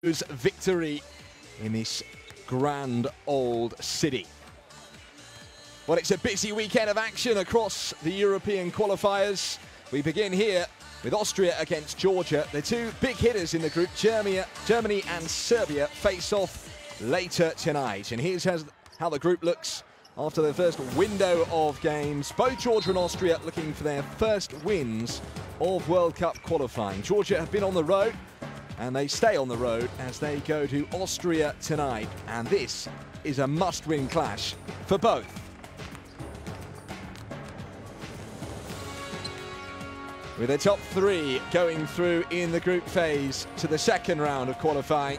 Victory in this grand old city. Well, it's a busy weekend of action across the European qualifiers. We begin here with Austria against Georgia. The two big hitters in the group, Germany and Serbia, face off later tonight. And here's how the group looks after their first window of games. Both Georgia and Austria looking for their first wins of World Cup qualifying. Georgia have been on the road, and they stay on the road as they go to Austria tonight. And this is a must-win clash for both. With the top three going through in the group phase to the second round of qualifying,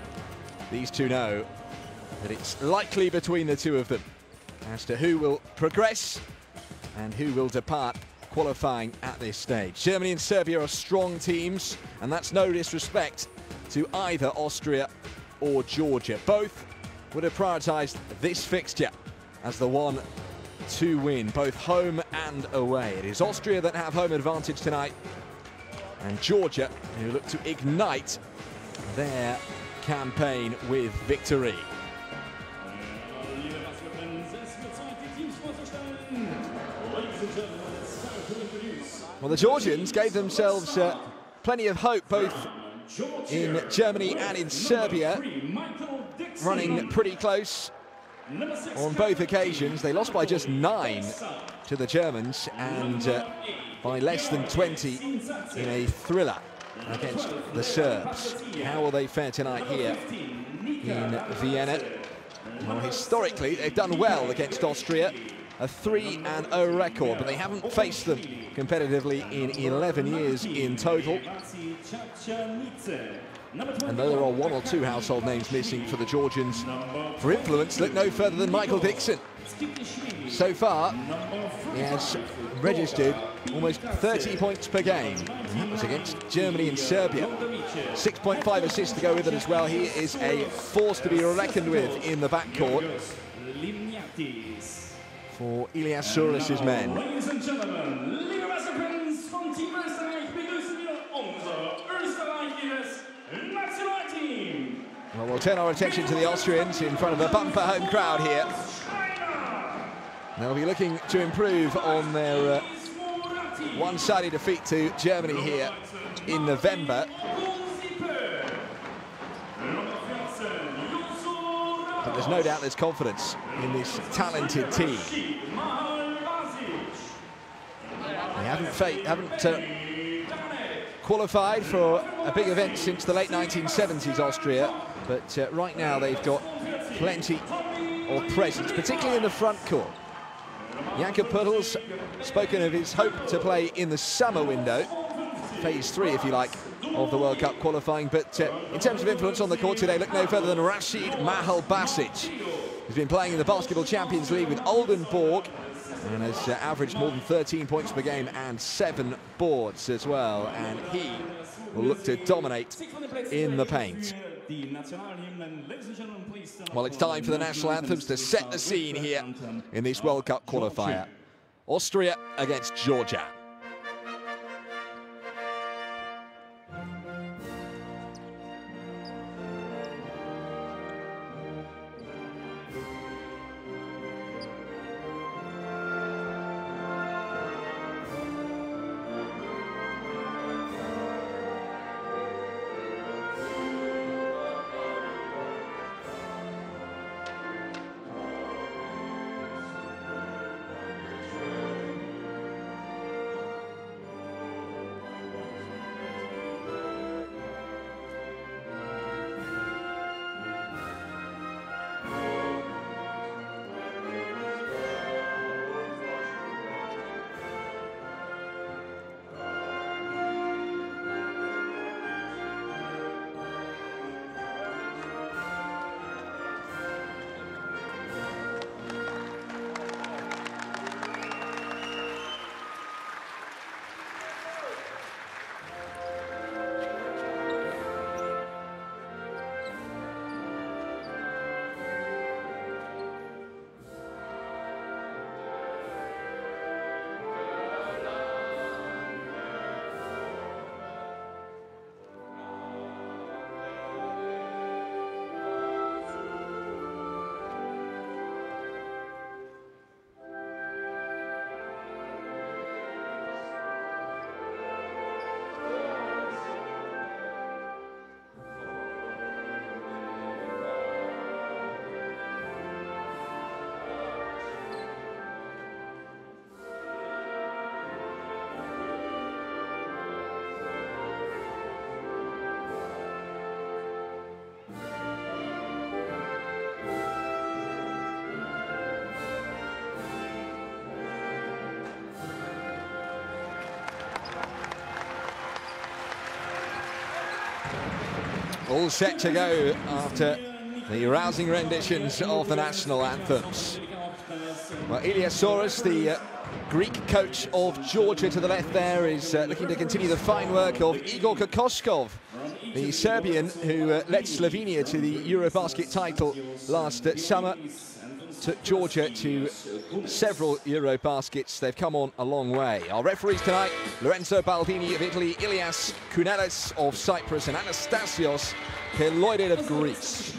these two know that it's likely between the two of them as to who will progress and who will depart qualifying at this stage. Germany and Serbia are strong teams, and that's no disrespect to either Austria or Georgia. Both would have prioritised this fixture as the one to win, both home and away. It is Austria that have home advantage tonight, and Georgia who look to ignite their campaign with victory. Well, the Georgians gave themselves plenty of hope both in Germany and in Serbia, running pretty close on both occasions. They lost by just 9 to the Germans and by less than 20 in a thriller against the Serbs. How will they fare tonight here in Vienna? Well, historically, they've done well against Austria, a 3-0 record, but they haven't faced them competitively in 11 years in total. And though there are 1 or 2 household names missing for the Georgians, for influence, look no further than Michael Dixon. So far, he has registered almost 30 points per game. And that was against Germany and Serbia. 6.5 assists to go with it as well. He is a force to be reckoned with in the backcourt for Ilias Souris's men. Ladies and gentlemen, liebe Messerfans von Team Österreich begrüßen wir unser österreichisches Nationalteam. Well, we'll turn our attention to the Austrians in front of a bumper home crowd here. They'll be looking to improve on their one-sided defeat to Germany here in November. But there's no doubt there's confidence in this talented team. They haven't qualified for a big event since the late 1970s, Austria, but right now they've got plenty of presence, particularly in the front court. Jakob Poeltl's spoken of his hope to play in the summer window, phase 3 if you like, of the World Cup qualifying, but in terms of influence on the court today, look no further than Rashid Mahalbasic, who's been playing in the Basketball Champions League with Oldenburg and has averaged more than 13 points per game and 7 boards as well, and he will look to dominate in the paint. Well, it's time for the national anthems to set the scene here in this World Cup qualifier. Austria against Georgia. all set to go after the rousing renditions of the national anthems. Well, Iliasaurus, the Greek coach of Georgia to the left there, is looking to continue the fine work of Igor Kokoskov, the Serbian who led Slovenia to the Eurobasket title last summer. Took Georgia to several Eurobaskets. They've come on a long way. Our referees tonight: Lorenzo Baldini of Italy, Ilias Kounelis of Cyprus, and Anastasios Peloidid of Greece.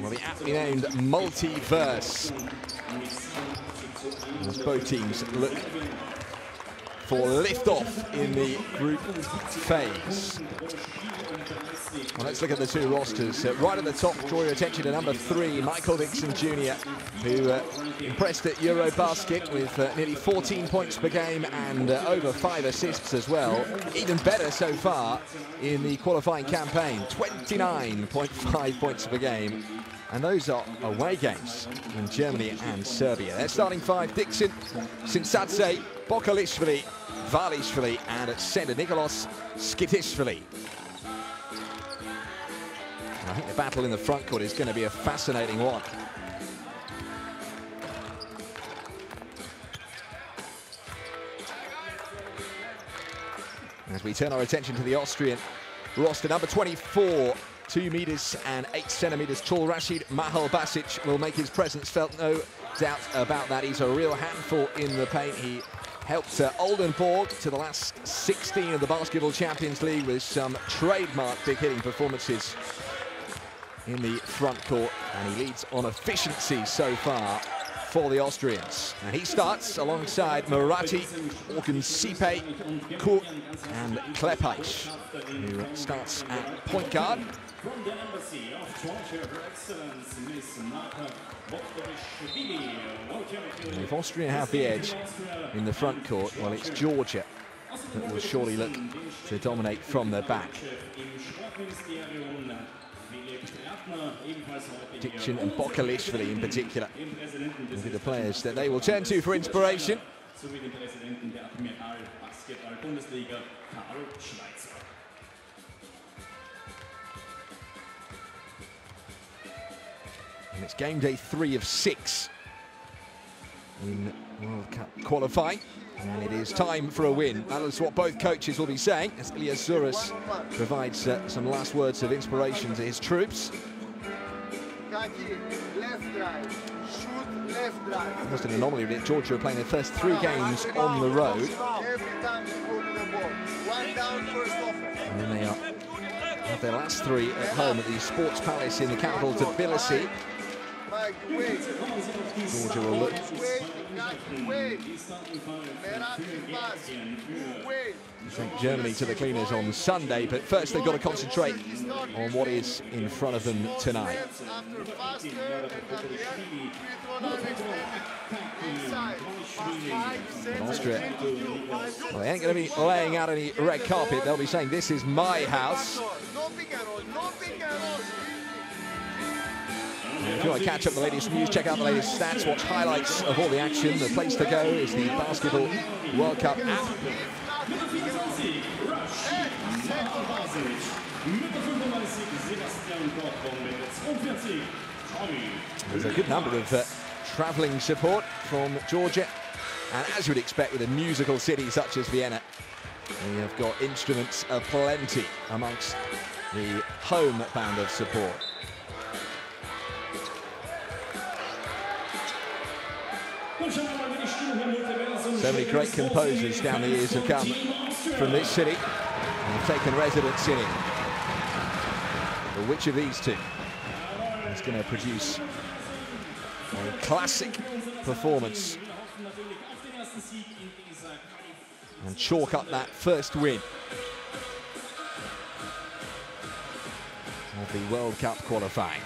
Well, the aptly named multiverse, as both teams look for liftoff in the group phase. Well, let's look at the two rosters. Right at the top, draw your attention to number 3, Michael Dixon Jr., who impressed at Eurobasket with nearly 14 points per game and over 5 assists as well. Even better so far in the qualifying campaign, 29.5 points per game. And those are away games in Germany and Serbia. Their starting 5: Dixon, Sinsatse, Bokalishvili, Valishvili, and at centre, Nicholas Skitishvili. I think the battle in the front court is going to be a fascinating one. As we turn our attention to the Austrian roster, number 24, 2 meters and 8 centimeters tall, Rashid Mahal-Basic will make his presence felt, no doubt about that. He's a real handful in the paint. He helped Oldenburg to the last 16 of the Basketball Champions League with some trademark big-hitting performances in the front court, and he leads on efficiency so far for the Austrians. And he starts alongside Murati, Orkunsipe, Kur, and Klepaj, who starts at point guard. And if Austria have the edge in the front court, well, it's Georgia that will surely look to dominate from the back. Dixon and Bokalishvili in particular will be the players that they will turn to for inspiration. And it's game day 3 of 6 in World Cup qualifying. And it is time for a win. That is what both coaches will be saying, as Iliasaurus provides some last words of inspiration to his troops. It was an anomaly that Georgia are playing their first 3 games on the road. And then they have their last 3 at home at the Sports Palace in the capital, Tbilisi. Georgia will look take Germany to the cleaners on Sunday, but first they've got to concentrate on what is in front of them tonight. And Austria, well, they ain't going to be laying out any red carpet. They'll be saying, "This is my house." If you want to catch up the latest news, check out the latest stats, watch highlights of all the action. The place to go is the Basketball World Cup app. There's a good number of travelling support from Georgia, and as you would expect with a musical city such as Vienna, we have got instruments aplenty amongst the home band of support. So many great composers down the years have come from this city and have taken residence in it. But which of these two is going to produce a classic performance and chalk up that first win of the World Cup qualifying?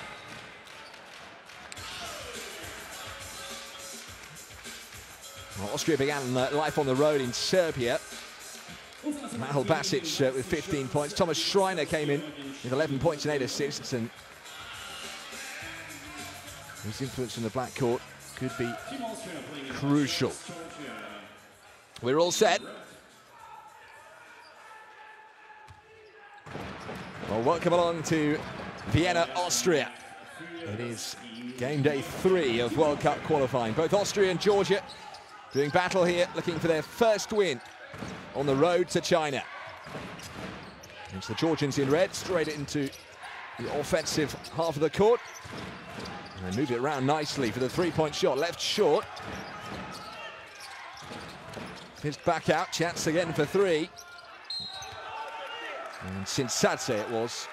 Well, Austria began life on the road in Serbia. Mahal-Basic with 15 points. Thomas Schreiner came in with 11 points and 8 assists, and his influence in the black court could be crucial. We're all set. Well, welcome along to Vienna, Austria. It is game day 3 of World Cup qualifying. Both Austria and Georgia doing battle here, looking for their first win on the road to China. It's the Georgians in red, straight into the offensive half of the court. And they move it around nicely for the three-point shot, left short. Fist back out, chance again for 3. And Sinsadze it was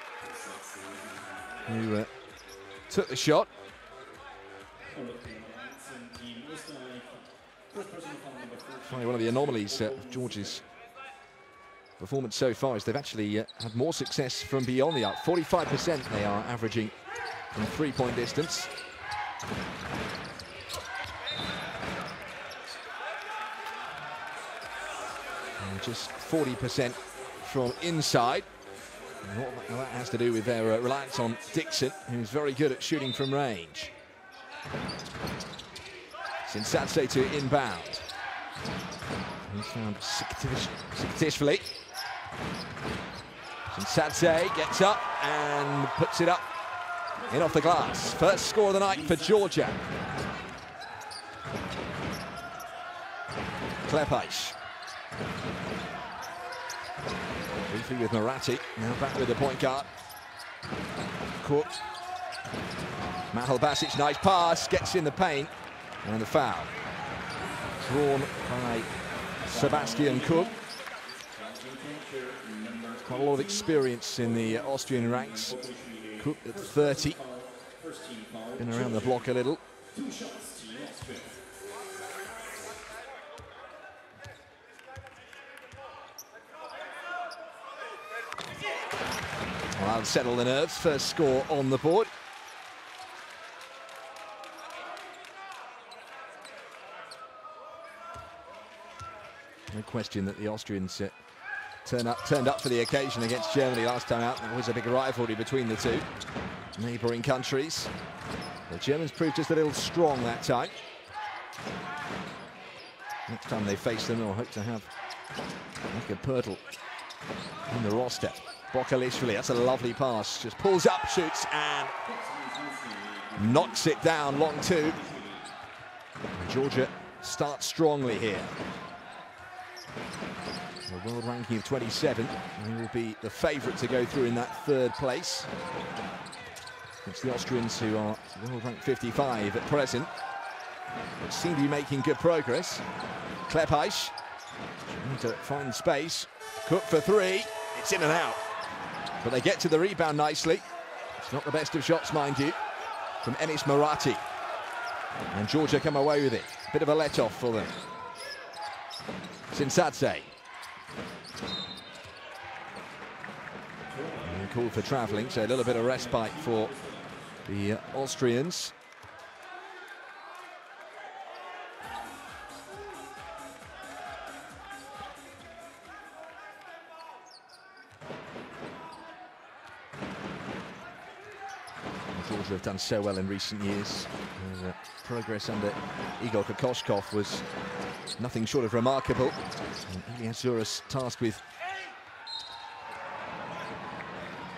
who took the shot. Probably one of the anomalies of Georgia's performance so far is they've actually had more success from beyond the arc. 45% they are averaging from three-point distance. And just 40% from inside. And what that has to do with their reliance on Dixon, who's very good at shooting from range. Sinsadze to inbound. He's found Sikatishvili. Sinsadze gets up and puts it up in off the glass. First score of the night for Georgia. Klepaish. Briefly with Moratti, now back with the point guard. Cook. Mahal Basic, nice pass, gets in the paint, and the foul. Drawn by Sebastian Cook. Quite a lot of experience in the Austrian ranks. Cook at 30. Been around the block a little. Well, that'll settle the nerves. First score on the board. No question that the Austrians turned up for the occasion against Germany last time out. There was a big rivalry between the two neighbouring countries. The Germans proved just a little strong that time. Next time they face them, they'll hope to have like a Pirtle in the roster. Bokalishvili, that's a lovely pass. Just pulls up, shoots, and knocks it down, long 2. And Georgia starts strongly here. A world ranking of 27. They will be the favourite to go through in that 3rd place. It's the Austrians, who are world ranked 55 at present, but seem to be making good progress. Klepaish trying to find space. Cook for 3. It's in and out. But they get to the rebound nicely. It's not the best of shots, mind you, from Enis Moratti. And Georgia come away with it. Bit of a let-off for them. Sinsadze. Called for travelling, so a little bit of respite for the Austrians. Georgia have done so well in recent years. Progress under Igor Kokoshkov was nothing short of remarkable. And Ilias Zouras tasked with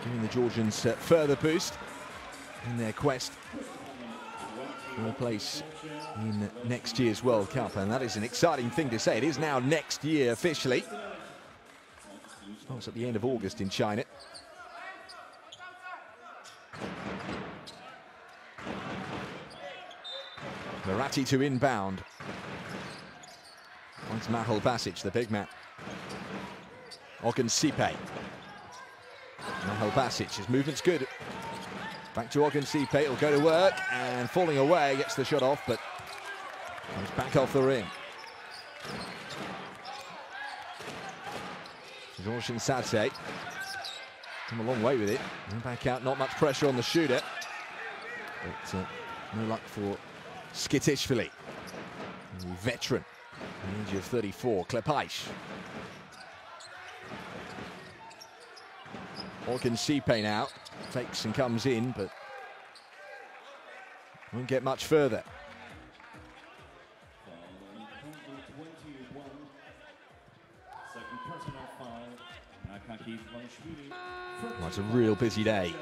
giving the Georgians further boost in their quest for a place in next year's World Cup. And that is an exciting thing to say. It is now next year officially. Starts at the end of August in China. Moratti to inbound. Finds Mahal Basic, the big man. Ogunsipe. Mahal Basic, his movement's good. Back to Ogunsipe, it'll go to work, and falling away, gets the shot off, but comes back off the rim. Georgian Sinsadze come a long way with it. And back out, not much pressure on the shooter. But no luck for Sikatishvili, veteran, at the age of 34. Klepaish. Ogunsipe now takes and comes in, but won't get much further. Well, it's a real busy day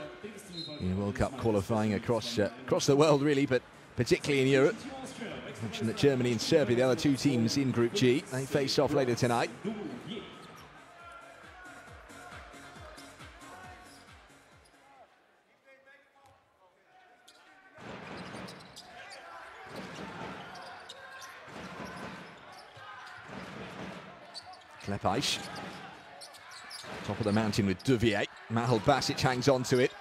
in World Cup qualifying across the world, really, but particularly in Europe. I mentioned that Germany and Serbia, the other two teams in Group G, they face off later tonight. Klepaiš, top of the mountain with Duvier. Mahal Basic hangs on to it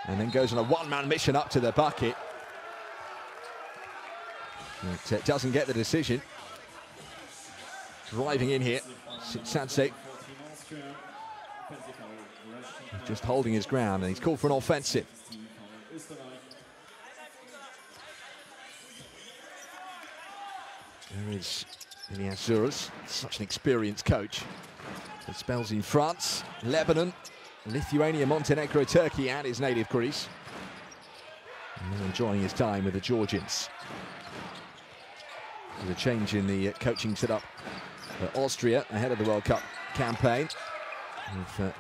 and then goes on a one-man mission up to the bucket. But doesn't get the decision. Driving in here, Sadze just holding his ground, and he's called for an offensive. There is Ilias Zuras, such an experienced coach. He spells in France, Lebanon, Lithuania, Montenegro, Turkey, and his native Greece. And enjoying his time with the Georgians. There's a change in the coaching setup for Austria ahead of the World Cup campaign. With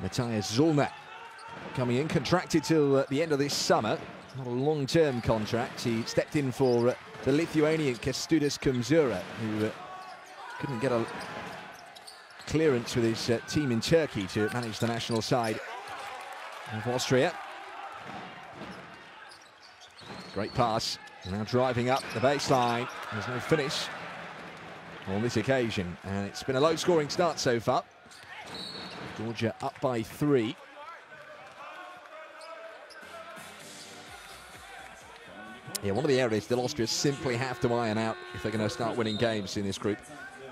Matthias Zollner coming in, contracted till the end of this summer. Not a long-term contract. He stepped in for the Lithuanian Kęstutis Kumzura, who couldn't get a clearance with his team in Turkey to manage the national side of Austria. Great pass, now driving up the baseline. There's no finish on this occasion, and it's been a low-scoring start so far. Georgia up by 3. Yeah, one of the areas that Austria simply have to iron out if they're going to start winning games in this group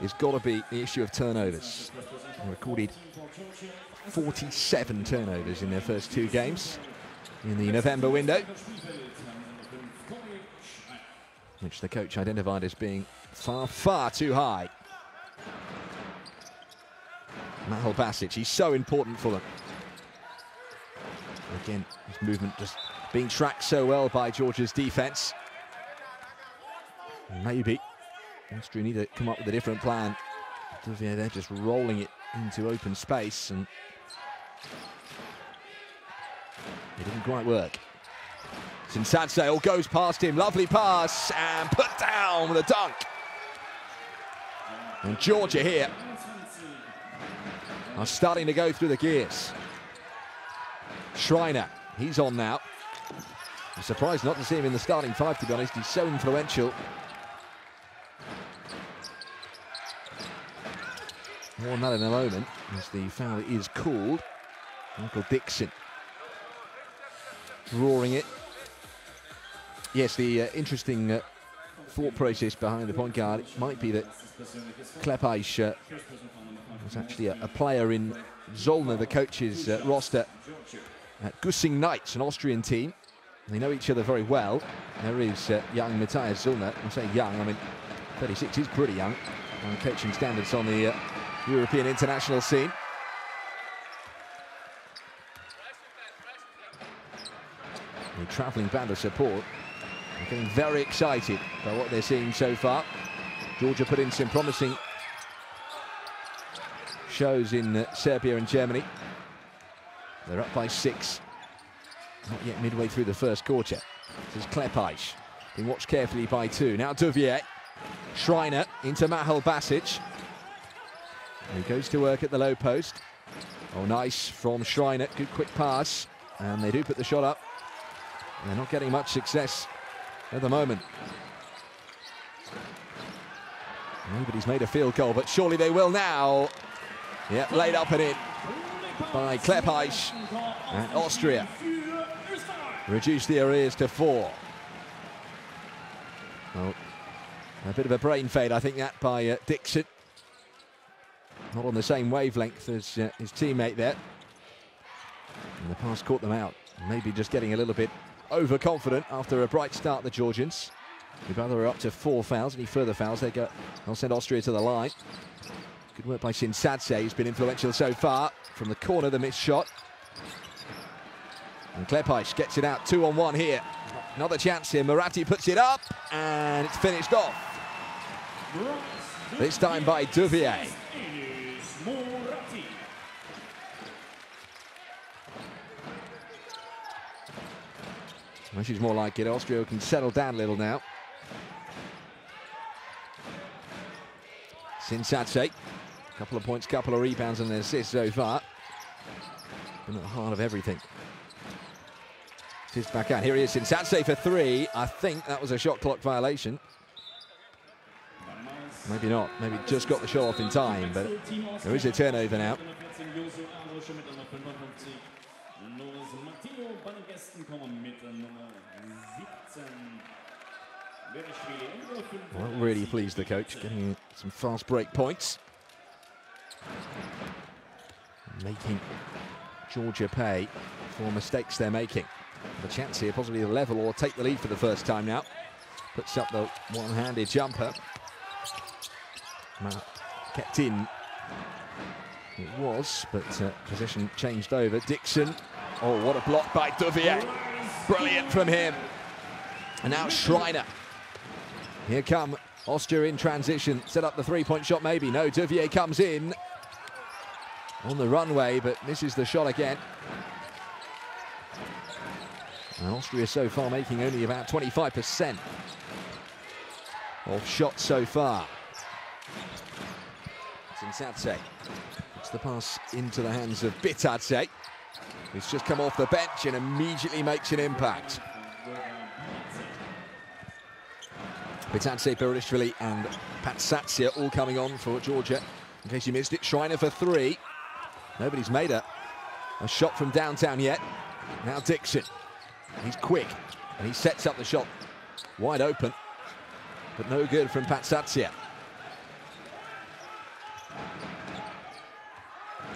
has got to be the issue of turnovers. They recorded 47 turnovers in their first 2 games in the November window, which the coach identified as being far, far too high. Mahal Basic, he's so important for them. Again, his movement just being tracked so well by Georgia's defense. Maybe Austria need to come up with a different plan. They're just rolling it into open space, and it didn't quite work. Sadze goes past him, lovely pass, and put down with a dunk. And Georgia here are starting to go through the gears. Schreiner, he's on now. I'm surprised not to see him in the starting 5, to be honest. He's so influential. More on that in a moment, as the foul is called. Michael Dixon drawing it. Yes, the interesting thought process behind the point guard, it might be that Klepaiš was actually a player in Zollner, the coach's roster at Güssing Knights, an Austrian team. They know each other very well. There is young Matthias Zollner. I say young, I mean 36 is pretty young on coaching standards on the European international scene. The travelling band of support are getting very excited by what they're seeing so far. Georgia put in some promising shows in Serbia and Germany. They're up by 6. Not yet midway through the first quarter. This is Klepaiš, being watched carefully by 2. Now Duvier. Schreiner into Mahal Basic. He goes to work at the low post. Oh, nice from Schreiner. Good quick pass. And they do put the shot up. They're not getting much success at the moment. Nobody's made a field goal, but surely they will now. Yep, laid up and in by Klepaiš. And Austria reduce the arrears to 4. Well, a bit of a brain fade, I think, that by Dixon. Not on the same wavelength as his teammate there. And the pass caught them out. Maybe just getting a little bit overconfident after a bright start, the Georgians. Ibala are up to 4 fouls. Any further fouls, they'll send Austria to the line. Good work by Sadze, who's been influential so far. From the corner, the missed shot. And Klepaiš gets it out, 2-on-1 here. Another chance here, Moratti puts it up, and it's finished off. This time by Duvier. This is more like it. Austria can settle down a little now. Sinsatse, couple of points, couple of rebounds and an assist so far. Been at the heart of everything. He's back out. Here he is, Sinsatse for three. I think that was a shot clock violation. Maybe not. Maybe just got the shot off in time, but there is a turnover now. Well, really pleased the coach, getting some fast break points. Making Georgia pay for mistakes they're making. The chance here, possibly to level or take the lead for the first time now. Puts up the one-handed jumper. Kept in. It was, but position changed over. Dixon. Oh, what a block by Duvier. Brilliant from him. And now Schreiner. Here come Austria in transition. Set up the three-point shot, maybe. No, Duvier comes in on the runway, but misses the shot again. And Austria so far making only about 25% of shots so far. Sinsatse puts the pass into the hands of Bitadze, who's just come off the bench and immediately makes an impact. Bitadze, Berishvili and Patsatsia all coming on for Georgia. In case you missed it, Schreiner for three. Nobody's made a shot from downtown yet. Now Dixon. He's quick and he sets up the shot wide open, but no good from Patsatsia.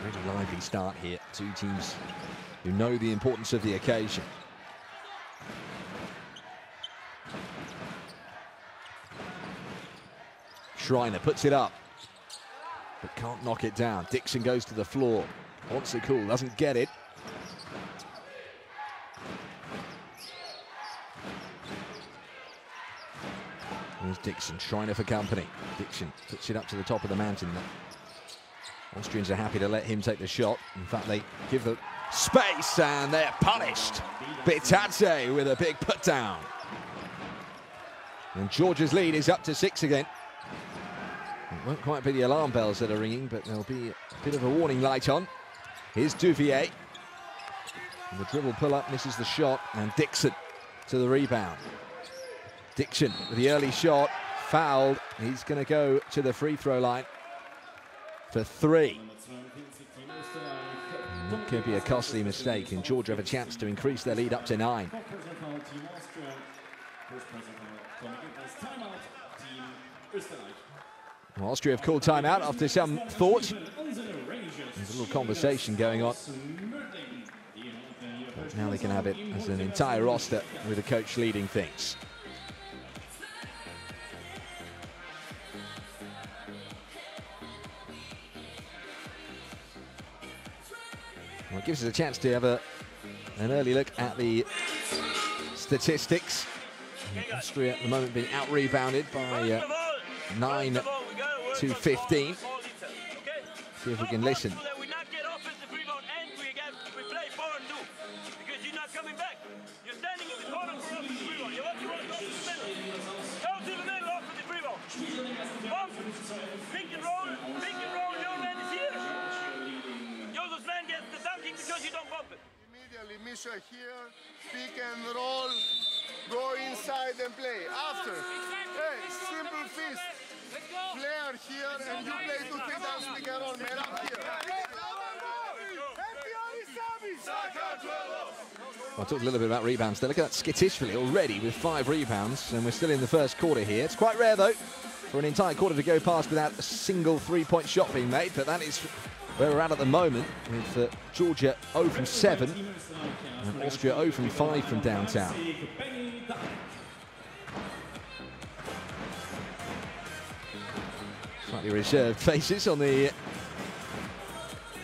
Really lively start here. Two teams who know the importance of the occasion. Schreiner puts it up, but can't knock it down. Dixon goes to the floor, wants it cool, doesn't get it. Here's Dixon, Schreiner for company. Dixon puts it up to the top of the mountain. Austrians are happy to let him take the shot. In fact, they give the space and they're punished. Bitadze with a big put down. And Georgia's lead is up to 6 again. It won't quite be the alarm bells that are ringing, but there'll be a bit of a warning light on. Here's Duvier. And the dribble pull-up misses the shot, and Dixon to the rebound. Dixon with the early shot, fouled. He's going to go to the free throw line for three. And that could be a costly mistake, and Georgia have a chance to increase their lead up to 9. Well, Austria have called timeout after some thought. There's a little conversation going on. But now they can have it as an entire roster with the coach leading things. Well, it gives us a chance to have an early look at the statistics. Austria at the moment being out-rebounded by 9 to 15. See if we can listen. Immediately, Misha here, pick and roll, go inside and play. After, hey, simple fist. Player here, and you play 2-3 times pick and roll, man, up here. I talked a little bit about rebounds there. Look at that Skitishvili already with 5 rebounds, and we're still in the first quarter here. It's quite rare, though, for an entire quarter to go past without a single three-point shot being made, but that is where we're at the moment, with Georgia 0 from 7 and Austria 0 from 5 from downtown. Slightly reserved faces on the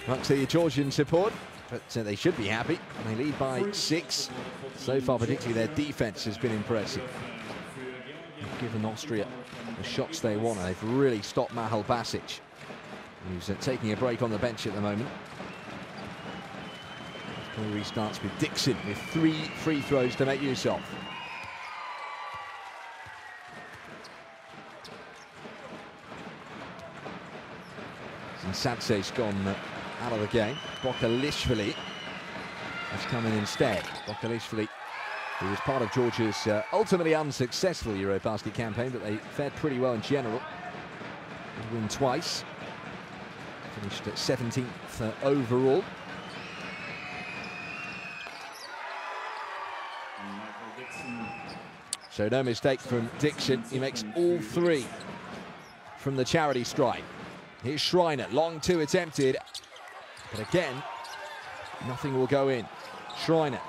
amongst the Georgian support, but they should be happy. They lead by 6. So far, particularly their defense has been impressive. They've given Austria the shots they want, and they've really stopped Mahal Basic, who's taking a break on the bench at the moment. So he restarts with Dixon with 3 free throws to make use of. Sadse's gone out of the game. Bokalishvili has come in instead. Bokalishvili, who was part of Georgia's ultimately unsuccessful Eurobasket campaign, but they fared pretty well in general. They win twice. Finished at 17th overall. So no mistake from Dixon. He makes all 3 from the charity stripe. Here's Schreiner, long 2 attempted, but again, nothing will go in. Schreiner.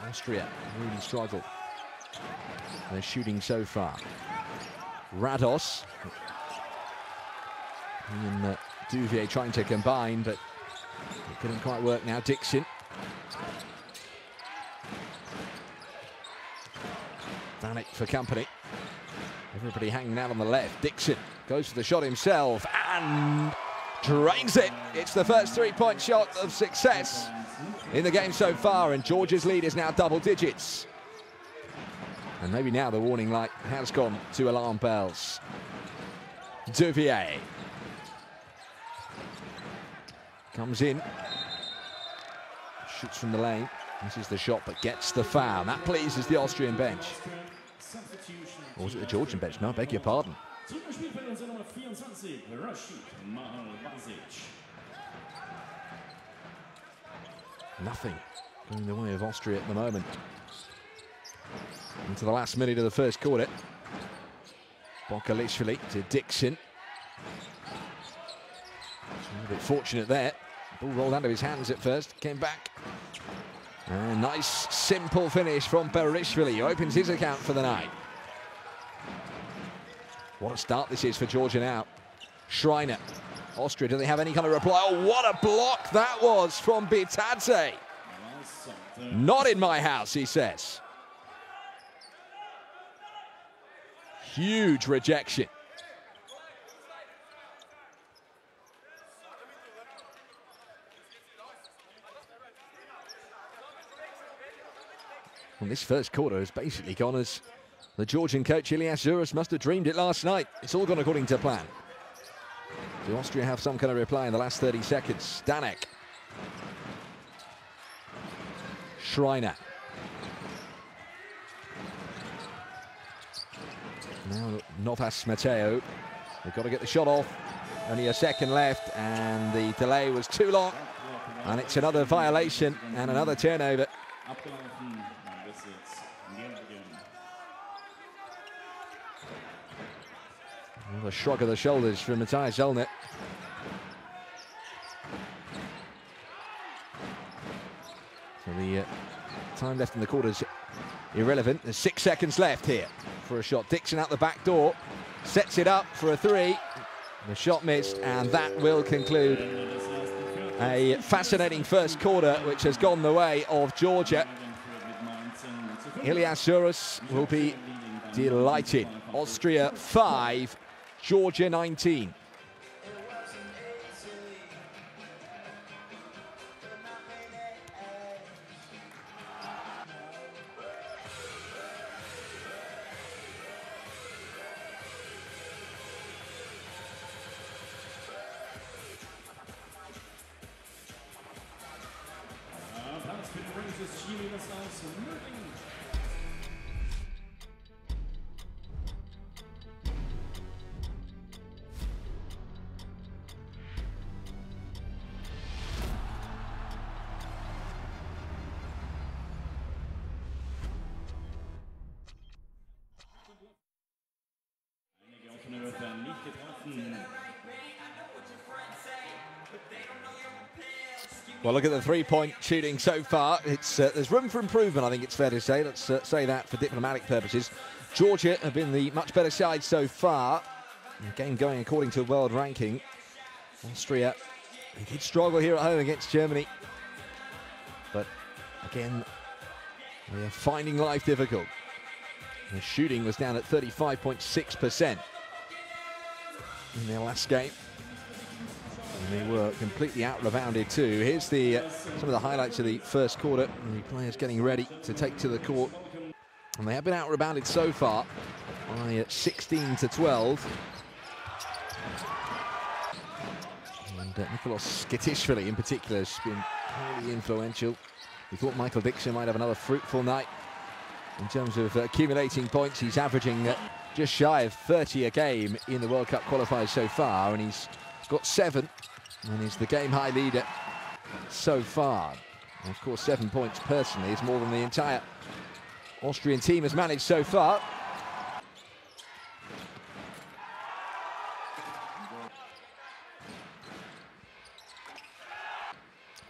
Austria really struggle. They're shooting so far. Rados. He and Duvier trying to combine, but it couldn't quite work now. Dixon. Danik for company. Everybody hanging out on the left. Dixon goes for the shot himself and drains it. It's the first 3-point shot of success in the game so far, and Georgia's lead is now double digits. And maybe now the warning light has gone to alarm bells. Duvier comes in, shoots from the lane, misses the shot but gets the foul. That pleases the Austrian bench. Or was it the Georgian bench? No, I beg your pardon. Nothing going the way of Austria at the moment. Into the last minute of the first quarter. Bokalishvili to Dixon. A bit fortunate there. Ball rolled out of his hands at first, came back. And nice, simple finish from Berishvili, who opens his account for the night. What a start this is for Georgia now. Schreiner. Austria, do they have any kind of reply? Oh, what a block that was from Bitadze. Not in my house, he says. Huge rejection. Well, this first quarter has basically gone as the Georgian coach Ilias Zouras must have dreamed it last night. It's all gone according to plan. Do Austria have some kind of reply in the last 30 seconds? Danek. Schreiner. Now Novas Mateo. They've got to get the shot off. Only a second left, and the delay was too long. And it's another violation and another turnover. Another shrug of the shoulders from Matthias Zellner. So the time left in the quarter's irrelevant. There's 6 seconds left here for a shot. Dixon out the back door, sets it up for a 3. The shot missed, and that will conclude a fascinating first quarter, which has gone the way of Georgia. Ilias Zouras will be delighted. Austria 5, Georgia 19. Well, look at the three-point shooting so far. It's there's room for improvement, I think it's fair to say. Let's say that for diplomatic purposes. Georgia have been the much better side so far. The game going according to world ranking. Austria, they did struggle here at home against Germany. But again, they are finding life difficult. The shooting was down at 35.6% in their last game. And they were completely out-rebounded too. Here's some of the highlights of the first quarter. And the players getting ready to take to the court. And they have been out-rebounded so far by 16 to 12. And Nicholas Skitishvili in particular has been highly influential. We thought Michael Dixon might have another fruitful night in terms of accumulating points. He's averaging just shy of 30 a game in the World Cup qualifiers so far, and he's got 7 and is the game high leader so far. And of course, 7 points personally is more than the entire Austrian team has managed so far.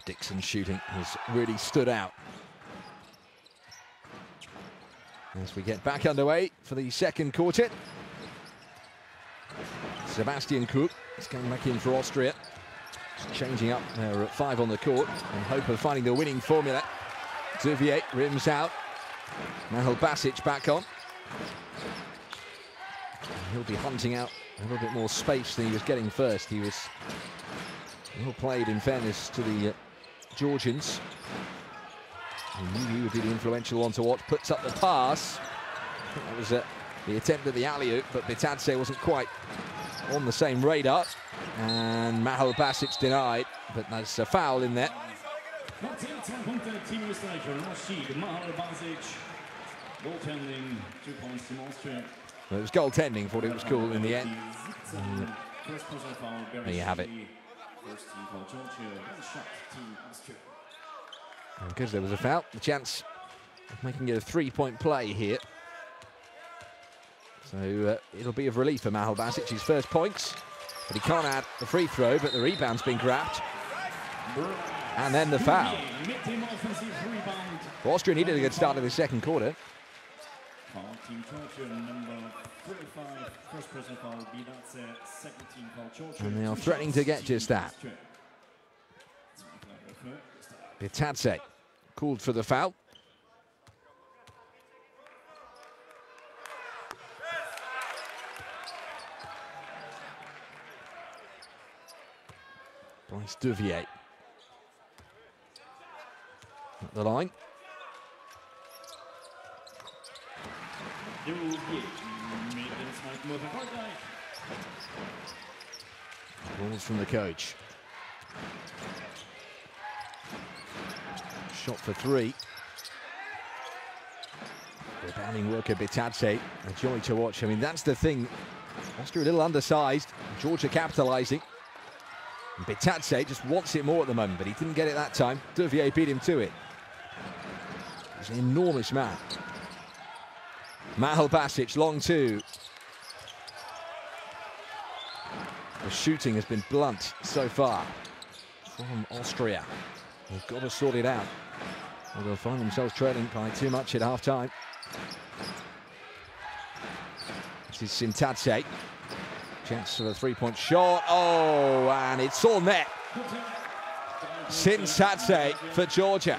Dixon's shooting has really stood out. As we get back underway for the second quarter. Sebastian Krug is going back in for Austria. Just changing up. There are 5 on the court in hope of finding the winning formula. Duvier rims out. Mahal Basic back on. And he'll be hunting out a little bit more space than he was getting first. He was well played, in fairness to the Georgians. He knew he would be the influential one to watch. Puts up the pass. I think that was the attempt at the alley-oop, but Bitadze wasn't quite on the same radar. And Mahal Basic denied, but there's a foul in there. Well, it was goaltending, thought it was cool in the end. There you have it. And because there was a foul, the chance of making it a 3-point play here. So it'll be of relief for Mahal Basic, his first points. But he can't add the free throw, but the rebound's been grabbed. And then the foul. Well, Austria needed a good start in the second quarter. And they are threatening to get just that. Bitadze called for the foul. Bryce Duvier at the line. Balls from the coach. Shot for 3. Rebounding worker Bitadze, a joy to watch. I mean, that's the thing. Austria a little undersized. Georgia capitalising. Bitadze just wants it more at the moment, but he didn't get it that time. Duvier beat him to it. He's an enormous man. Mahal Basic, long 2. The shooting has been blunt so far from Austria. They've got to sort it out, or they'll find themselves trailing by too much at half-time. This is Sintadze. Chance for a 3-point shot. Oh, and it's all net. Sintadze for Georgia.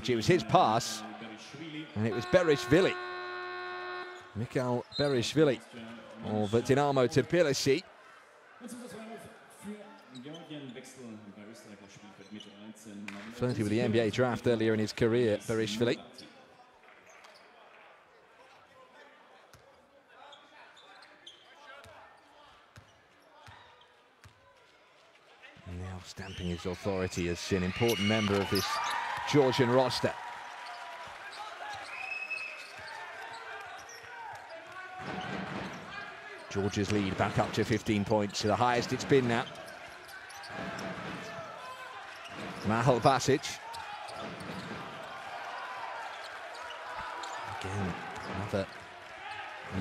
It was his pass, and it was Berishvili. Mikhail Berishvili of Dynamo Tbilisi. Flirted with the NBA draft earlier in his career, Berishvili. Now stamping his authority as an important member of this Georgian roster. Georgia's lead back up to 15 points, the highest it's been now. Mahal Basic. Again, another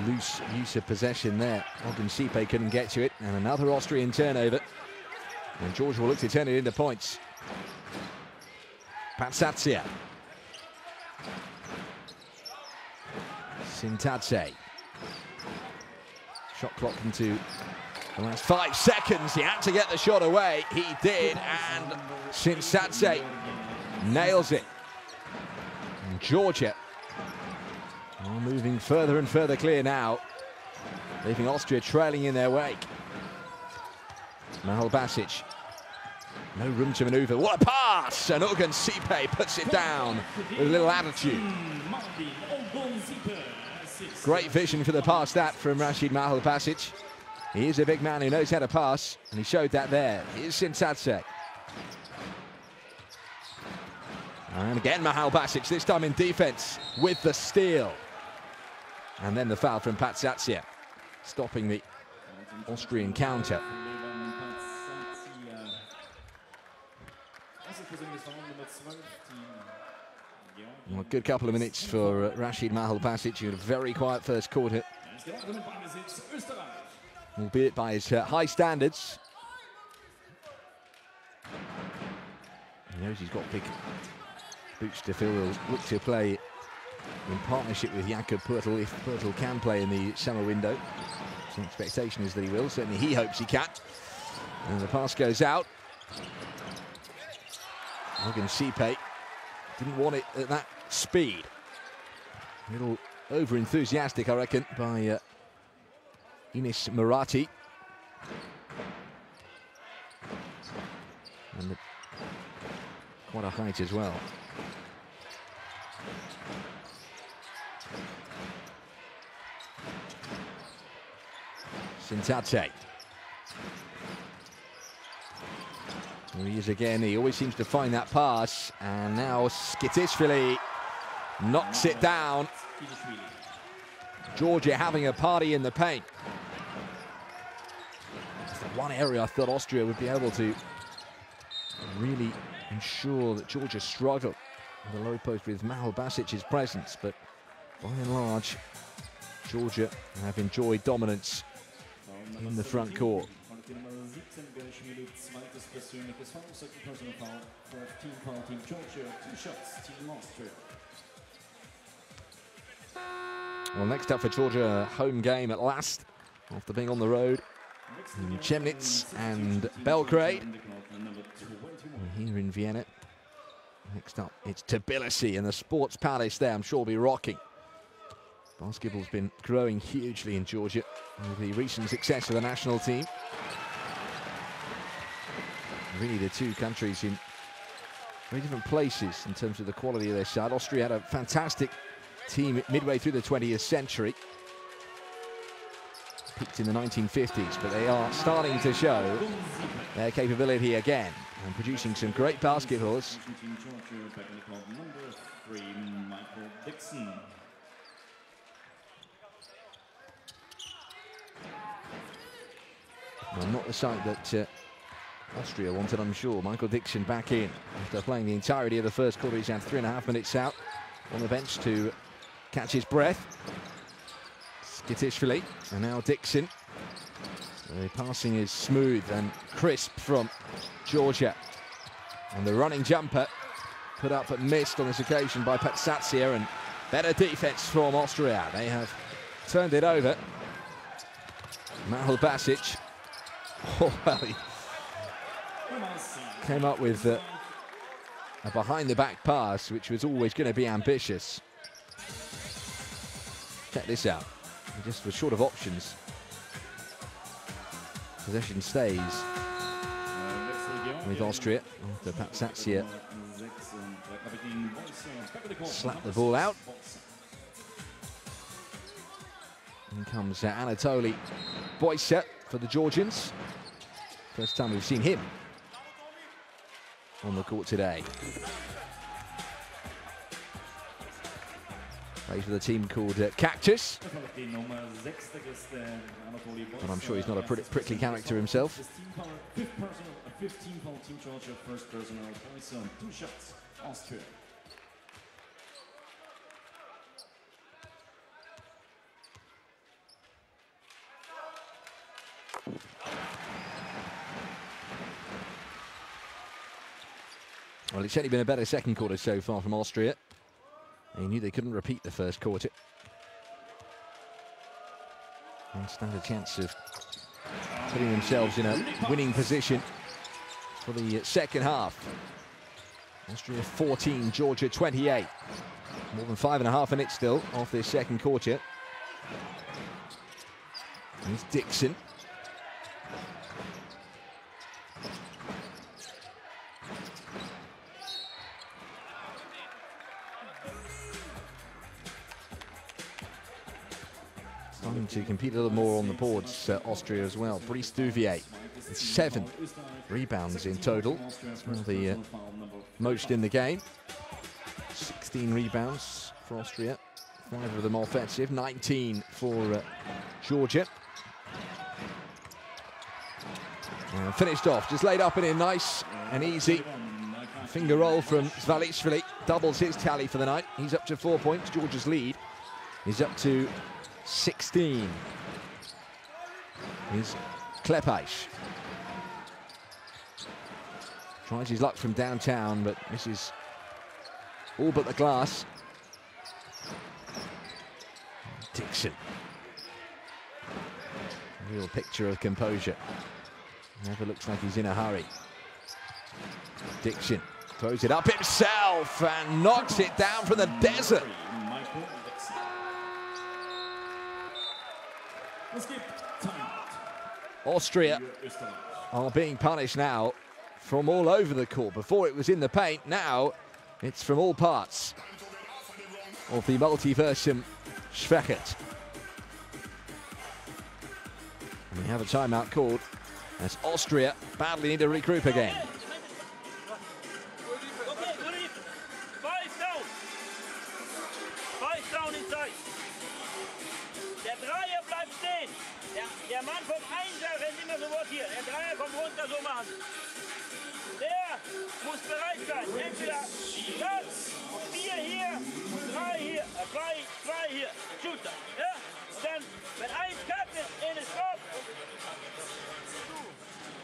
loose use of possession there. Ogunsipe couldn't get to it, and another Austrian turnover. And Georgia will look to turn it into points. Patsatsia. Sintadze. Shot clock into the last 5 seconds. He had to get the shot away. He did, and Sintadze nails it. And Georgia are moving further and further clear now, leaving Austria trailing in their wake. Mahal Basic. No room to manoeuvre. What a pass! And Untitled puts it down with a little attitude. Great vision for the pass that from Rashid Mahal Basic. He is a big man who knows how to pass, and he showed that there. Here's Sintadze. And again Mahal Basic, this time in defense with the steal. And then the foul from Patsatsia, stopping the Austrian counter. Well, a good couple of minutes for Rashid Mahal Basic, who had a very quiet first quarter, albeit by his high standards. He knows he's got big boots to fill. He'll look to play in partnership with Jakob Poeltl if Poeltl can play in the summer window. So the expectation is that he will. Certainly he hopes he can. And the pass goes out. Untitled didn't want it at that speed. A little over-enthusiastic, I reckon, by Enis Murati. And quite a height as well. Sintadze. Here he is again. He always seems to find that pass. And now Skitishvili knocks it down. Georgia having a party in the paint. That's the one area I thought Austria would be able to really ensure that Georgia struggled in the low post with Mahal Basic's presence. But by and large, Georgia have enjoyed dominance in the front court. Well, next up for Georgia, a home game at last, after being on the road in Chemnitz and Belgrade. And here in Vienna. Next up, it's Tbilisi, and the Sports Palace there, I'm sure, will be rocking. Basketball's been growing hugely in Georgia with the recent success of the national team. Really, the two countries in very different places in terms of the quality of their side. Austria had a fantastic team midway through the 20th century. Peaked in the 1950s, but they are starting to show their capability again and producing some great basketballs. Well, not the sight that Austria wanted, I'm sure. Michael Dixon back in after playing the entirety of the first quarter. He's had 3.5 minutes out on the bench to catch his breath. Skitishvili, and now Dixon. The passing is smooth and crisp from Georgia. And the running jumper put up but missed on this occasion by Patsatsia, and better defense from Austria. They have turned it over. Mahal Basic. Oh, well, he came up with a behind-the-back pass, which was always going to be ambitious. Check this out. He just was short of options. Possession stays with Austria after Patsatsia slapped the ball out. In comes Anatoly Boysa for the Georgians. First time we've seen him on the court today. Plays with a team called Cactus. But I'm sure he's not a prickly character himself. Well, it's certainly been a better second quarter so far from Austria. They knew they couldn't repeat the first quarter and stand a chance of putting themselves in a winning position for the second half. Austria 14, Georgia 28. More than 5.5 minutes still off this second quarter. Here's Dixon. to compete a little more on the boards, Austria as well. Brice Duvier, 7 rebounds in total. It's one of the most in the game. 16 rebounds for Austria, 5 of them offensive, 19 for Georgia. Finished off, just laid up and in, nice and easy. Finger roll from Zvalishvili, doubles his tally for the night. He's up to 4 points. Georgia's lead is up to 16. Here's Klepaish. Tries his luck from downtown, but misses all but the glass. Dixon. A real picture of composure. Never looks like he's in a hurry. Dixon throws it up himself and knocks it down from the desert. Austria are being punished now from all over the court. Before it was in the paint, now it's from all parts of the multiversum Schwechat. And we have a timeout called as Austria badly need to regroup again. Der Mann vom Einser rennt immer sofort hier. Der Dreier kommt runter, so machen. Der muss bereit sein. Entweder das, 4 hier, 3 hier, 2 hier. Shooter. Ja? Und dann, wenn 1 kackt ist, ist drauf.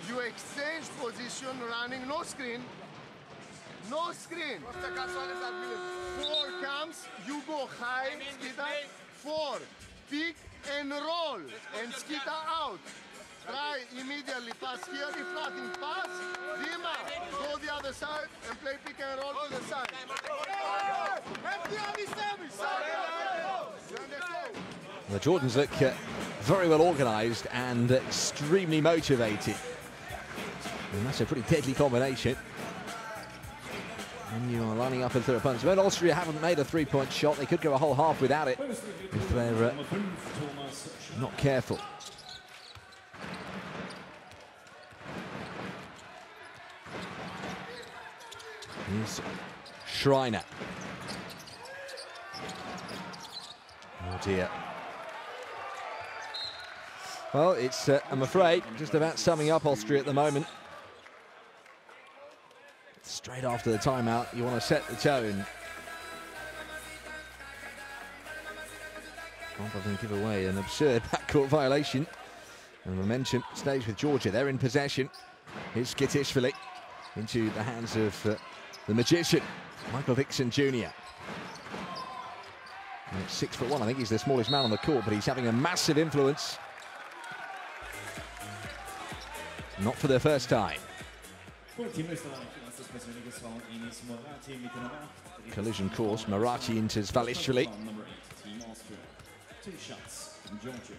You exchange position running, no screen. No screen. 4 comes, you go high, Skita. 4, pick and roll, and Skita out. Try immediately, pass here, if nothing, pass. Dima, go the other side and play pick and roll to the side. The Jordans look very well organised and extremely motivated. And that's a pretty deadly combination. And you are lining up into a punch. But Austria haven't made a 3-point shot. They could go a whole half without it if they're not careful. Here's Schreiner. Oh dear. Well, it's, I'm afraid, just about summing up Austria at the moment. Straight after the timeout, you want to set the tone. Rather than give away an absurd backcourt violation. And momentum stays with Georgia. They're in possession. Here's Skitishvili into the hands of the magician, Michael Dixon Jr. 6'1", I think he's the smallest man on the court, but he's having a massive influence. Not for the first time. Collision course, Marati into Zvalishvili. 2 shots from Georgia.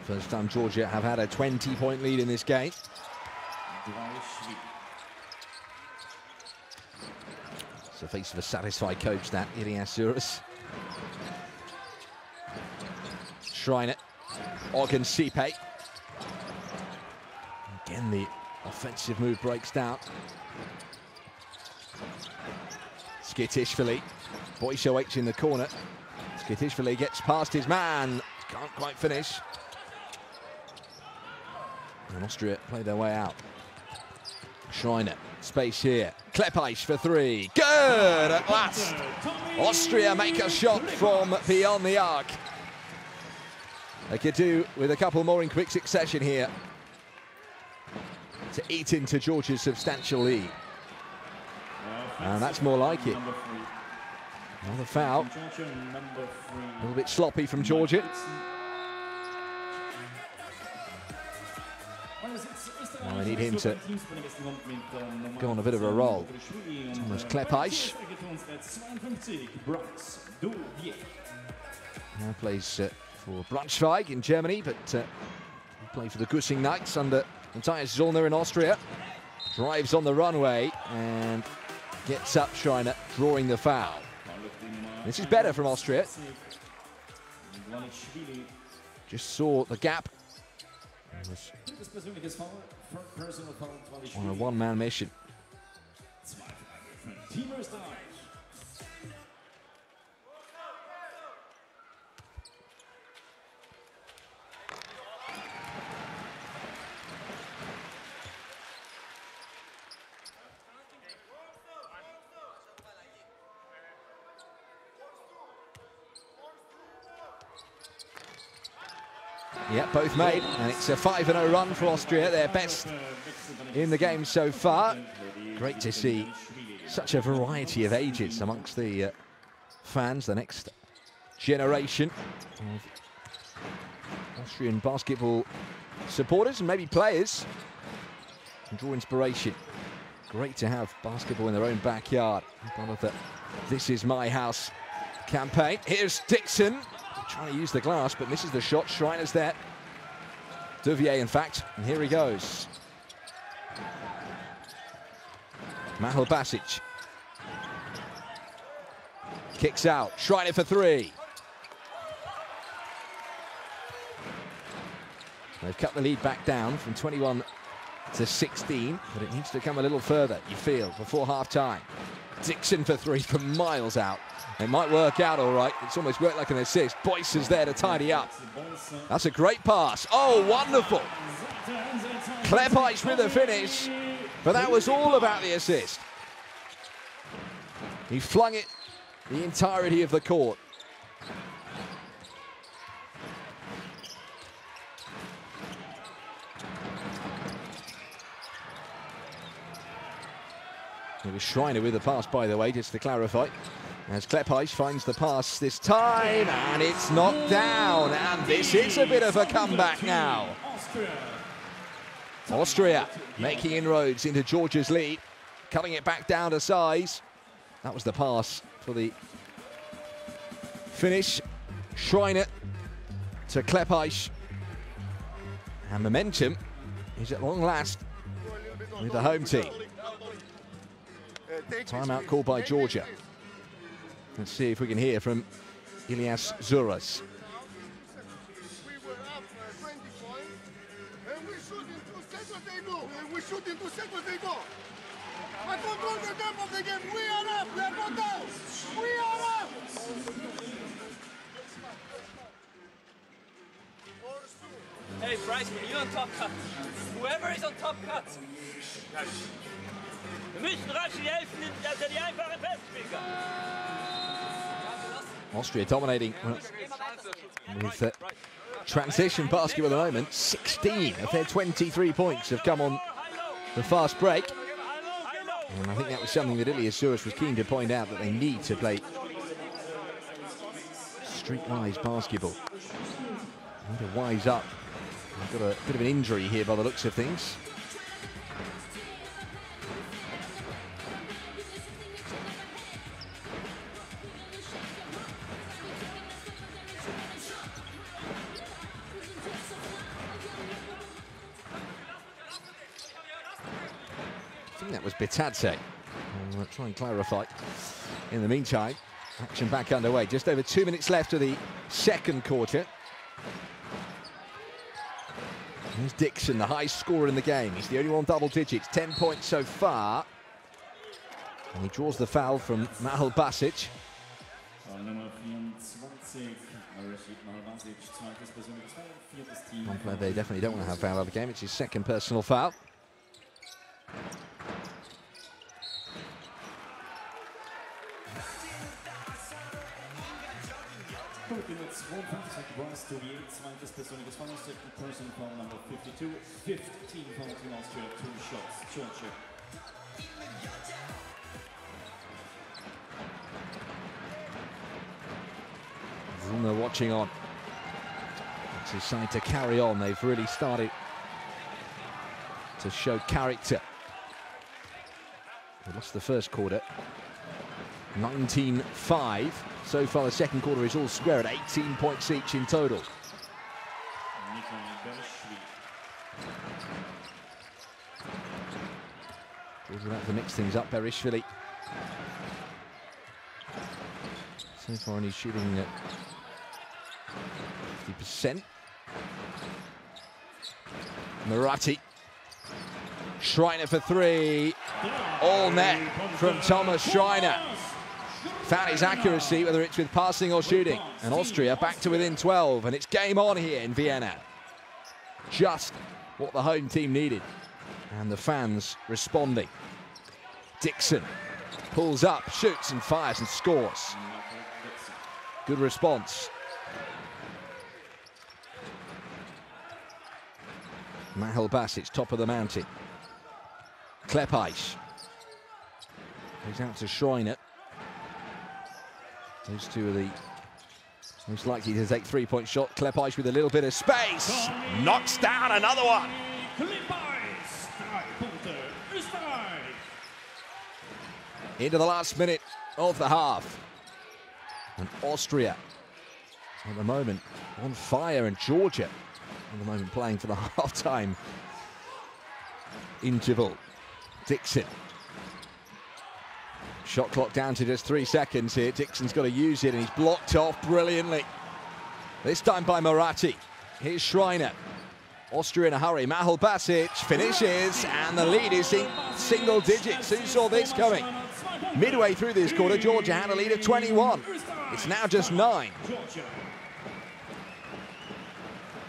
First time Georgia have had a 20-point lead in this game. It's the face of a satisfied coach, that, Ilias Zuras. Schreiner, Ogun Sipe. Again, the offensive move breaks down. Skitishvili, Boycho in the corner. Skitishvili gets past his man, can't quite finish. And Austria play their way out. Schreiner, space here. Klepaish for 3. Good at last. Austria make a shot from beyond the arc. They could do with a couple more in quick succession here to eat into Georgia's substantial lead. And that's more like it. Another foul. A little bit sloppy from Georgia. Well, they need him to go on a bit of a roll. Thomas Klepaish. Now plays for for Braunschweig in Germany, but he played for the Gussing Knights under Matthias Zollner in Austria. Drives on the runway and gets up Schreiner, drawing the foul. This is better from Austria. Just saw the gap. On a one-man mission. Yeah, both made, and it's a 5-0 run for Austria, their best in the game so far. Great to see such a variety of ages amongst the fans, the next generation of Austrian basketball supporters and maybe players can draw inspiration. Great to have basketball in their own backyard. Part of the "This Is My House" campaign. Here's Dixon. Trying to use the glass, but misses the shot. Schreiner's there. Duvier, in fact. And here he goes. Mahal Basic. Kicks out. Schreiner for three. They've cut the lead back down from 21 to 16, but it needs to come a little further, you feel, before half-time. Dixon for three from miles out. It might work out all right. It's almost worked like an assist. Boyce is there to tidy up. That's a great pass. Oh, wonderful. Kleppich with the finish, but that was all about the assist. He flung it the entirety of the court. It was Schreiner with the pass, by the way, just to clarify. As Kleppich finds the pass this time, and it's knocked down. And this is a bit of a comeback now. Austria making inroads into Georgia's lead, cutting it back down to size. That was the pass for the finish. Schreiner to Kleppich. And momentum is at long last with the home team. Timeout called by Georgia. Let's see if we can hear from Ilias Zuras. We were up 20 points, and we shoot in 2 seconds they go, and we shoot in 2 seconds they go. I control the tempo of the game. We are up, we are not down. We are up. Hey, Bryce, you're on top cut. Whoever is on top cut. Wir müssen Rashi helfen, dass die einfache Festspiel kann. Austria dominating with transition basketball at the moment. 16 of their 23 points have come on the fast break. And I think that was something that Ilias Zuras was keen to point out, that they need to play streetwise basketball. Need to wise up. They've got a bit of an injury here by the looks of things. I think that was Bitadze. I'll try and clarify. In the meantime, action back underway. Just over 2 minutes left of the second quarter. Here's Dixon, the highest scorer in the game. He's the only one double digits, 10 points so far. And he draws the foul from Mahal Basic. One player they definitely don't want to have foul out of the game. It's his second personal foul. Person from number 52, 15 from Team Austria, 2 shots, Georgia. Zuma watching on. It's decided to carry on. They've really started to show character. They lost the first quarter. 19-5. So far the second quarter is all square at 18 points each in total. Georgia will have to mix things up. Berishvili. So far only shooting at 50%. Murati. Schreiner for three. All net from Thomas Schreiner. Found his accuracy, whether it's with passing or shooting. And Austria back to within 12, and it's game on here in Vienna. Just what the home team needed. And the fans responding. Dixon pulls up, shoots and fires and scores. Good response. Mahel Basic, top of the mountain. Klepaisch. Goes out to Schreiner. Those two are the most likely to take three-point shot. Klepaisch with a little bit of space. Knocks down another one. Into the last minute of the half. And Austria, at the moment, on fire. And Georgia, at the moment, playing for the half-time interval. Dixon. Shot clock down to just 3 seconds here. Dixon's got to use it, and he's blocked off brilliantly. This time by Murati. Here's Schreiner. Austria in a hurry. Mahel Basic finishes, and the lead is in single digits. Who saw this coming? Midway through this quarter, Georgia had a lead of 21. It's now just 9.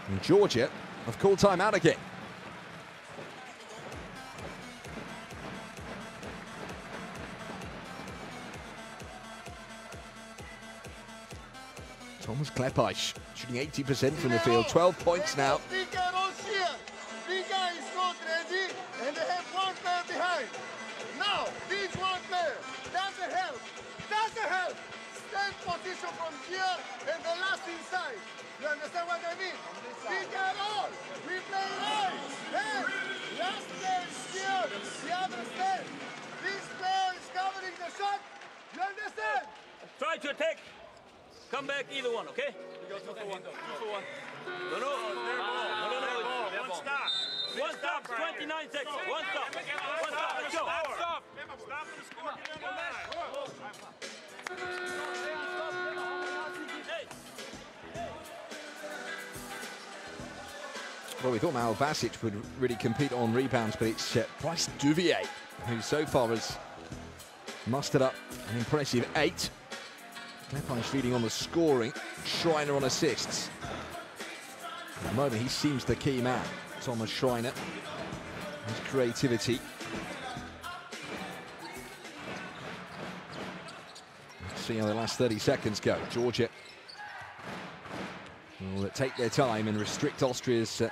And Georgia have called time out again. Thomas Klepaisch shooting 80% from the field, 12 points now. Vika is not ready, and they have one player behind. Now, this one player doesn't help. Stand position from here, and the last inside. You understand what I mean? Vika all. We play right. Hey, last player is here. The other stand. This player is covering the shot. You understand? Try to attack. Come back, either one, okay? We go 2 for 1. 2 for 1. No. One stop. One stop. 29 seconds. One stop. Let's go. Stop. Well, we thought Mahel Basic would really compete on rebounds, but it's Bryce Duvier who so far has mustered up an impressive 8. Klepaisch feeding on the scoring, Schreiner on assists. At the moment, he seems the key man. Thomas Schreiner, his creativity. Let's see how the last 30 seconds go. Georgia will take their time and restrict Austria's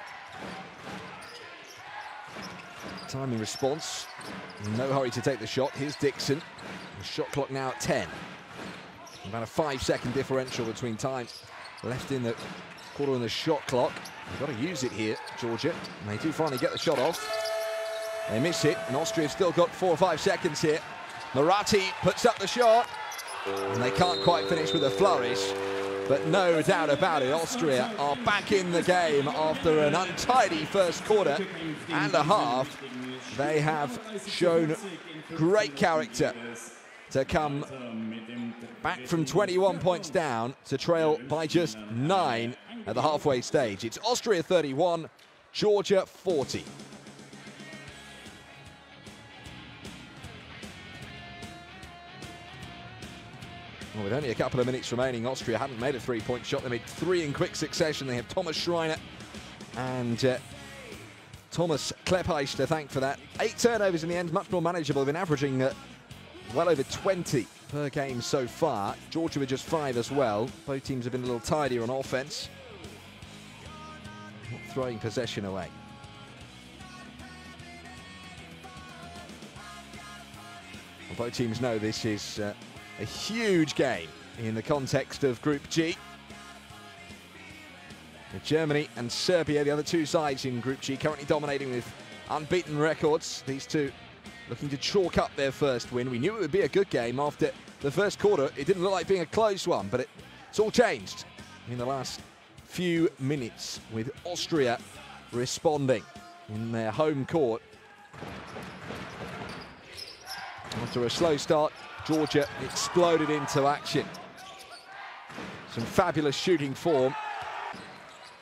time in response. In no hurry to take the shot. Here's Dixon. The shot clock now at 10. About a 5-second differential between time left in the quarter and the shot clock. They've got to use it here, Georgia. And they do finally get the shot off. They miss it, and Austria have still got 4 or 5 seconds here. Murati puts up the shot, and they can't quite finish with a flourish. But no doubt about it, Austria are back in the game after an untidy first quarter and a half. They have shown great character to come back from 21 points down to trail by just 9 at the halfway stage. It's Austria 31, Georgia 40. Well, with only a couple of minutes remaining, Austria hadn't made a three-point shot. They made 3 in quick succession. They have Thomas Schreiner and Thomas Klepaisch to thank for that. 8 turnovers in the end, much more manageable. They've been averaging well over 20 per game so far. Georgia with just 5 as well. Both teams have been a little tidier on offense. Not throwing possession away. Well, both teams know this is a huge game in the context of Group G. With Germany and Serbia, the other two sides in Group G, currently dominating with unbeaten records. These two looking to chalk up their first win. We knew it would be a good game after the first quarter. It didn't look like being a close one, but it's all changed in the last few minutes with Austria responding in their home court. After a slow start, Georgia exploded into action. Some fabulous shooting form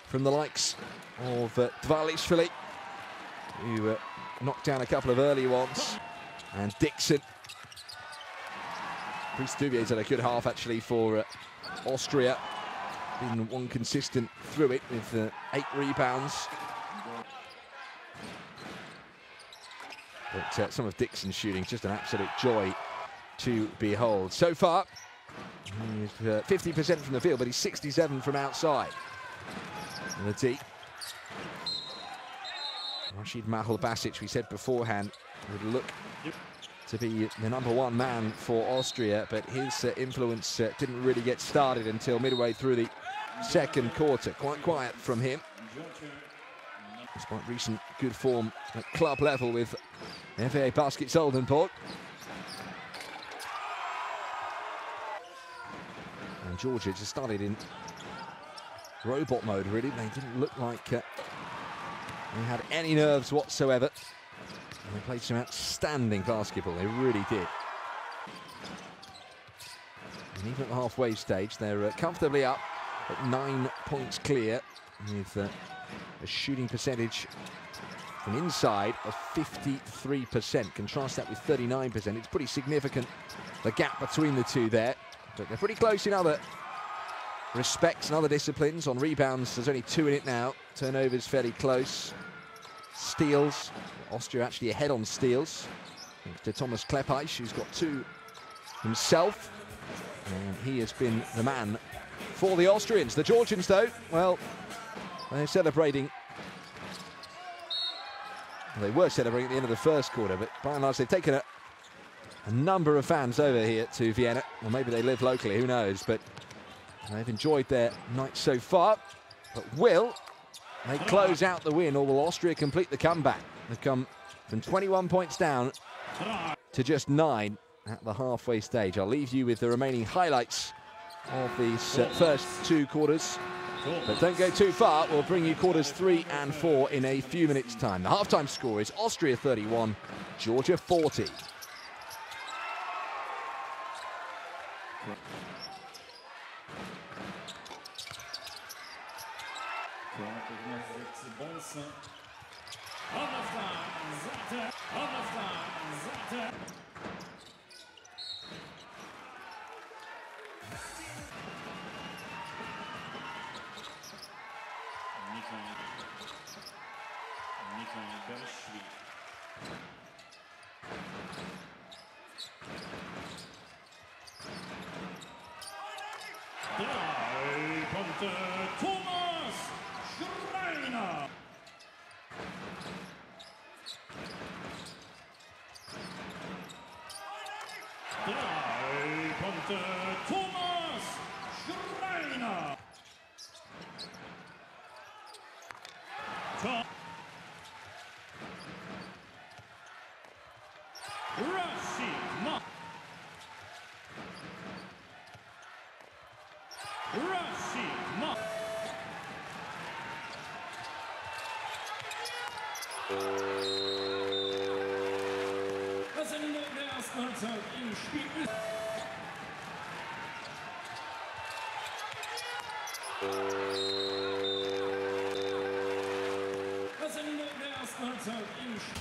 from the likes of Dvalishvili, who knocked down a couple of early ones, and Dixon. Pristuvier's had a good half actually for Austria. Been one consistent through it with 8 rebounds. But some of Dixon's shooting just an absolute joy to behold. So far, he's 50% from the field, but he's 67 from outside. And the D. Rashid Mahal-Basic, we said beforehand, would look to be the #1 man for Austria, but his influence didn't really get started until midway through the second quarter. Quite quiet from him, despite recent good form at club level with FIBA Basketball World Cup. And Georgia just started in robot mode, really. They didn't look like they had any nerves whatsoever. And they played some outstanding basketball, they really did. And even at the halfway stage, they're comfortably up at 9 points clear, with a shooting percentage from inside of 53%. Contrast that with 39%. It's pretty significant, the gap between the two there. But they're pretty close in other respects and other disciplines. On rebounds, there's only 2 in it now. Turnovers fairly close. Steals, Austria actually ahead on steals, thanks to Thomas Kleppeich, who's got 2 himself. And he has been the man for the Austrians. The Georgians, though, well, they're celebrating. Well, they were celebrating at the end of the first quarter, but by and large, they've taken a number of fans over here to Vienna. Or maybe they live locally, who knows, but they've enjoyed their night so far. But will they close out the win, or will Austria complete the comeback? They've come from 21 points down to just 9 at the halfway stage. I'll leave you with the remaining highlights of these first 2 quarters. But don't go too far. We'll bring you quarters 3 and 4 in a few minutes' time. The halftime score is Austria 31, Georgia 40. Das Ende der ersten Halbzeit im Spiel ist. Das Ende der ersten Halbzeit im Spiel.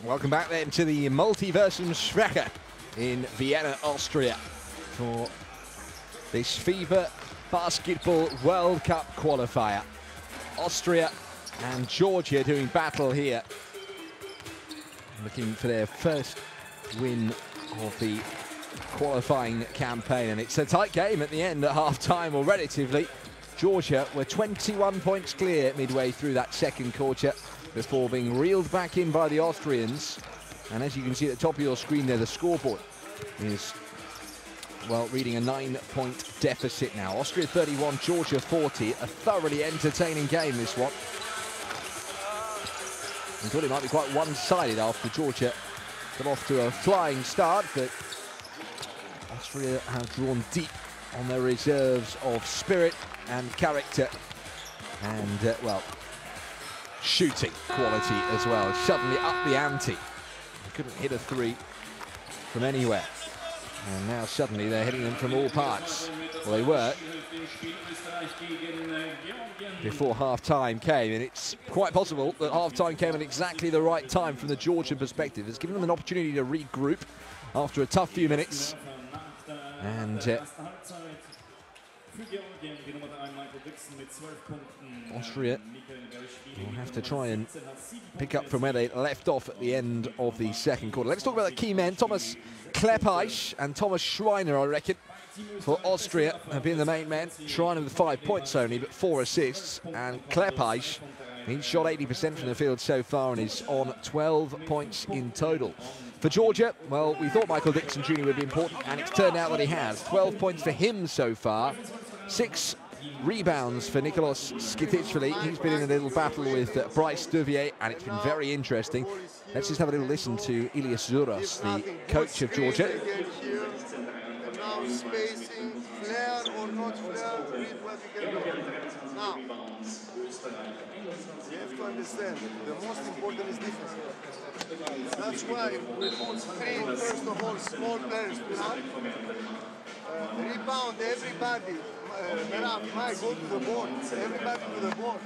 Welcome back then to the Multiversumsschwäche in Vienna, Austria for this FIBA Basketball World Cup qualifier. Austria and Georgia doing battle here, looking for their first win of the qualifying campaign, and it's a tight game at the end at half-time, or relatively. Georgia were 21 points clear midway through that second quarter before being reeled back in by the Austrians. And as you can see at the top of your screen there, the scoreboard is, well, reading a 9-point deficit now. Austria 31, Georgia 40. A thoroughly entertaining game, this one. I thought it might be quite one-sided after Georgia got off to a flying start, but Austria have drawn deep on their reserves of spirit and character and, well, shooting quality as well. Suddenly up the ante. They couldn't hit a three from anywhere. And now suddenly they're hitting them from all parts. Well, they were before half-time came, and it's quite possible that half-time came at exactly the right time from the Georgian perspective. It's given them an opportunity to regroup after a tough few minutes. And Austria will have to try and pick up from where they left off at the end of the second quarter. Let's talk about the key men. Thomas Klepaisch and Thomas Schreiner, I reckon, for Austria have been the main men. Schreiner with 5 points only, but 4 assists. And Klepaisch, he's shot 80% from the field so far and is on 12 points in total. For Georgia, well, we thought Michael Dixon Jr. would be important, and it's turned out that he has. 12 points for him so far. 6 rebounds for Nicolas Skitishvili. He's been in a little battle with Bryce Duvier, and it's been very interesting. Let's just have a little listen to Ilias Zouras, the coach of Georgia. Now spacing, flare or not flare, read what you can do. Now, you have to understand, the most important is defense. That's why we put 3, first of all, small players. Rebound everybody. Mike, go to the board. Everybody to the board.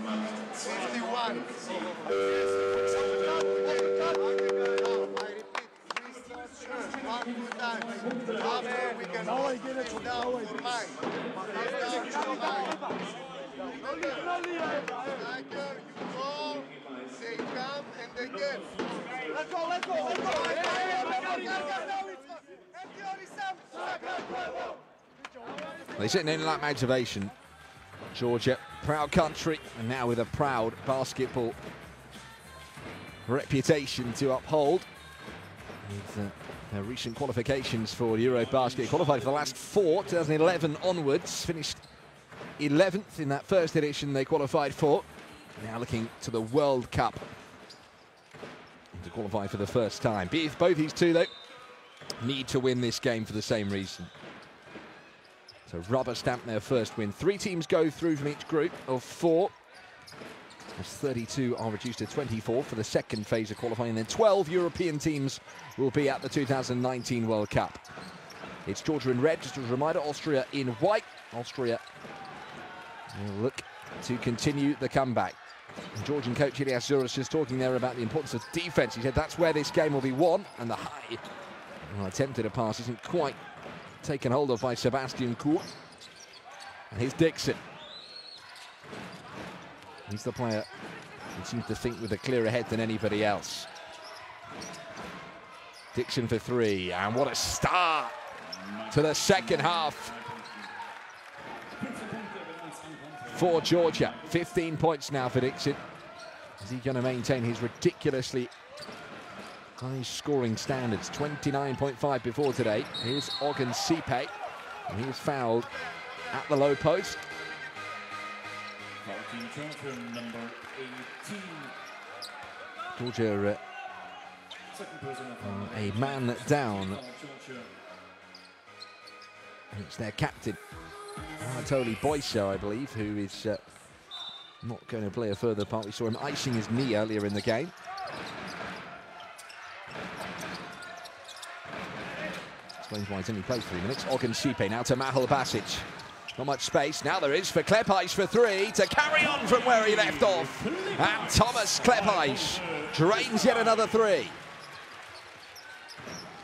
51. I repeat, 1, 2 times. After we can sit down for Mike. Sit down for Mike. Tiger, you go, they come and they get. Let's go, let's go, let's go. They sitting in that motivation. Georgia, proud country, and now with a proud basketball reputation to uphold. With their recent qualifications for Eurobasket, qualified for the last 4, 2011 onwards, finished 11th in that first edition they qualified for. Now looking to the World Cup to qualify for the first time. Both these two, though, need to win this game for the same reason. So rubber stamp their first win. 3 teams go through from each group of 4. As 32 are reduced to 24 for the second phase of qualifying. And then 12 European teams will be at the 2019 World Cup. It's Georgia in red, just as a reminder. Austria in white. Austria will look to continue the comeback. And Georgian coach Ilias Zouras just talking there about the importance of defense. He said that's where this game will be won. And the high attempted a pass isn't quite taken hold of by Sebastian Court. And here's Dixon. He's the player who seems to think with a clearer head than anybody else. Dixon for 3, and what a start to the second half for Georgia. 15 points now for Dixon. Is he going to maintain his ridiculously high scoring standards? 29.5 before today. Here's Ogun Sipe, and he was fouled at the low post. Starting transfer number 18. Georgia Second person a man down. It's their captain, Anatoly Boyso, I believe, who is not going to play a further part. We saw him icing his knee earlier in the game. Explains why he's only played 3 minutes. Ogunsipe now to Mahal Basic. Not much space. Now there is for Klepaish for 3 to carry on from where he left off. And Thomas Klepaish drains yet another 3.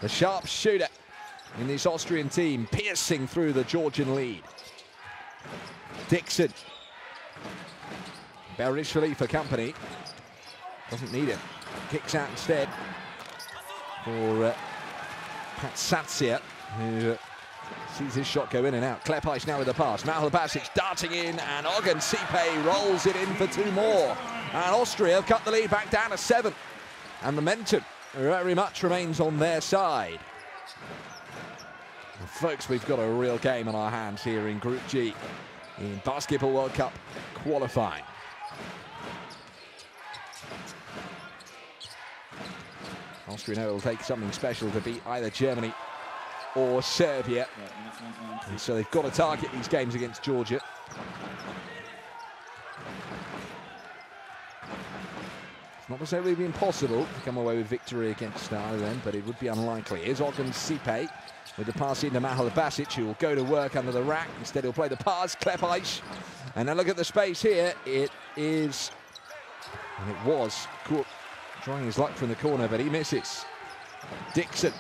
The sharp shooter in this Austrian team, piercing through the Georgian lead. Dixon. Berishvili for company. Doesn't need it. Kicks out instead for Patsatsia, who sees his shot go in and out. Klepaish now with the pass. Mahal Basic darting in, and Ogunsipe rolls it in for 2 more. And Austria have cut the lead back down to 7. And momentum very much remains on their side. Well, folks, we've got a real game on our hands here in Group G in Basketball World Cup qualifying. Austria know it will take something special to beat either Germany or Serbia. And so they've got to target these games against Georgia. It's not necessarily impossible to come away with victory against Ireland, but it would be unlikely. Here's Ogunsipe with the pass into Mahal Basic, who will go to work under the rack. Instead, he'll play the pass, Klepaish. And now look at the space here. It is, and it was, Cook trying his luck from the corner, but he misses. Dixon,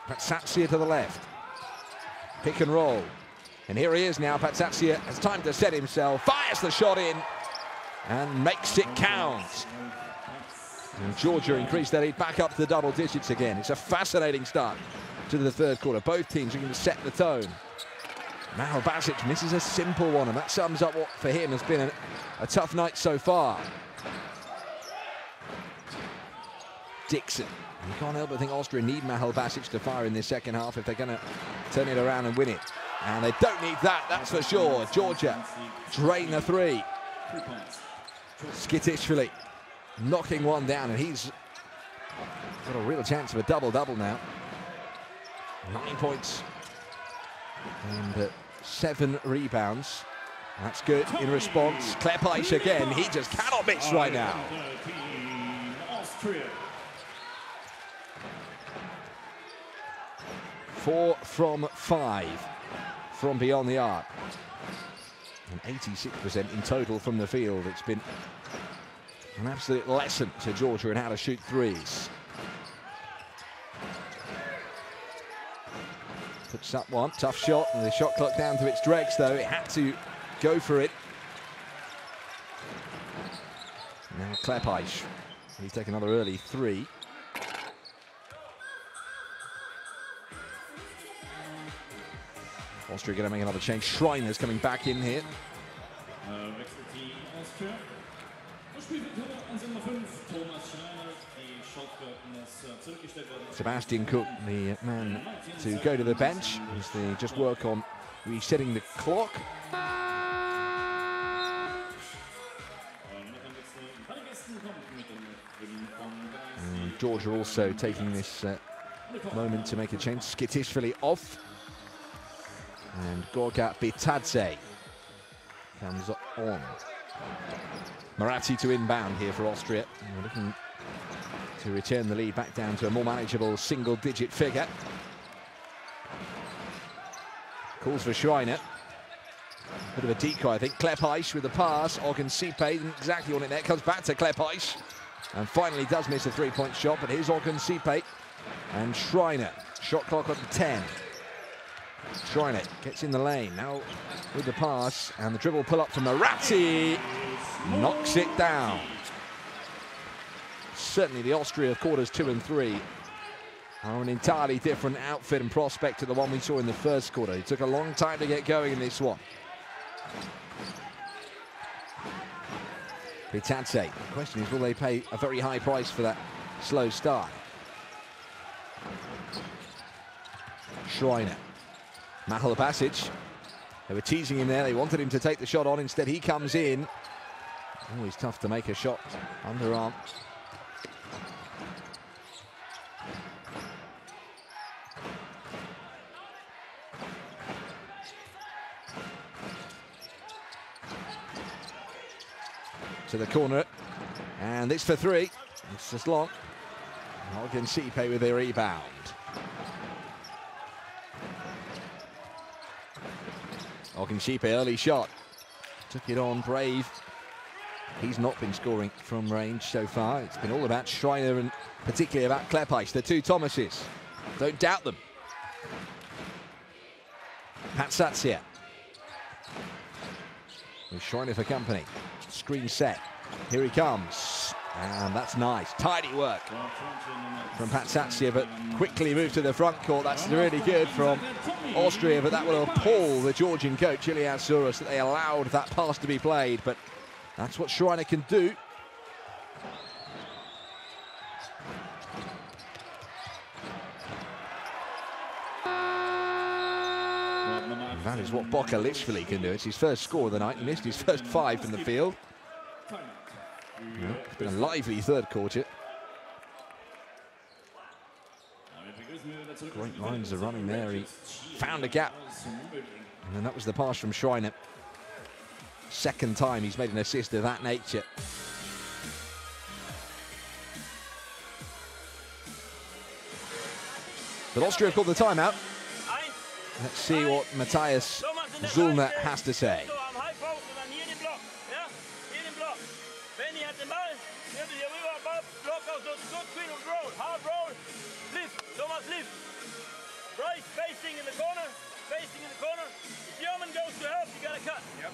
Patsatsia to the left. Pick and roll. And here he is now. Patsatsia has time to set himself, fires the shot in, and makes it count. And Georgia increased their lead back up to the double digits again. It's a fascinating start to the third quarter. Both teams are going to set the tone. Mahal Basic misses a simple one, and that sums up what for him has been a tough night so far. Dixon. You can't help but think Austria need Mahal Basic to fire in this second half if they're going to turn it around and win it. And they don't need that, that's for sure. Georgia drain the 3. Skitishvili knocking one down, and he's got a real chance of a double-double now. 9 points and 7 rebounds. That's good in response. Klepaish again, he just cannot miss right now. 4 from 5 from beyond the arc. And 86% in total from the field. It's been an absolute lesson to Georgia in how to shoot threes. Puts up one, tough shot, and the shot clock down to its dregs though. It had to go for it. Now Klepaish, he take another early 3. Austria going to make another change. Schreiner's coming back in here. Sebastian Cook, the man to go to the bench as they just work on resetting the clock. And Georgia also taking this moment to make a change. Skitishvili off. And Gorgat Bitadze comes on. Moratti to inbound here for Austria. We're looking to return the lead back down to a more manageable single-digit figure. Calls for Schreiner. Bit of a decoy, I think. Klepaish with the pass. Ogunsipe didn't exactly want it there. Comes back to Klepaish. And finally does miss a 3-point shot, but here's Ogunsipe and Schreiner. Shot clock on 10. Schreiner gets in the lane now with the pass, and the dribble pull up from Moratti knocks it down. Certainly the Austria of quarters 2 and 3 are an entirely different outfit and prospect to the one we saw in the first quarter. It took a long time to get going in this one. Bitadze. The question is, will they pay a very high price for that slow start? Schreiner. Mahal Basic They were teasing him there. They wanted him to take the shot on. Instead, he comes in. Always tough to make a shot underarm. To the corner, and this for three. It's just long. Ogunsipe with a rebound. Ogunsipe, early shot. Took it on, brave. He's not been scoring from range so far. It's been all about Schreiner and particularly about Kleppais, the two Thomases. Don't doubt them. Patsatsia. With Schreiner for company. Screen set. Here he comes. And that's nice. Tidy work from Patsatsia, but quickly moved to the front court. That's really good from Austria, but that will appall the Georgian coach, Ilias Zouras, that they allowed that pass to be played. But that's what Schreiner can do. And that is what Boca literally can do. It's his first score of the night. He missed his first 5 from the field. It's been a lively third quarter. Great lines of running there. He found a gap. And that was the pass from Schreiner. Second time he's made an assist of that nature. But Austria have called the timeout. Let's see what Matthias Zulner has to say. Right, facing in the corner, facing in the corner. If German goes to help, you gotta cut. Yep.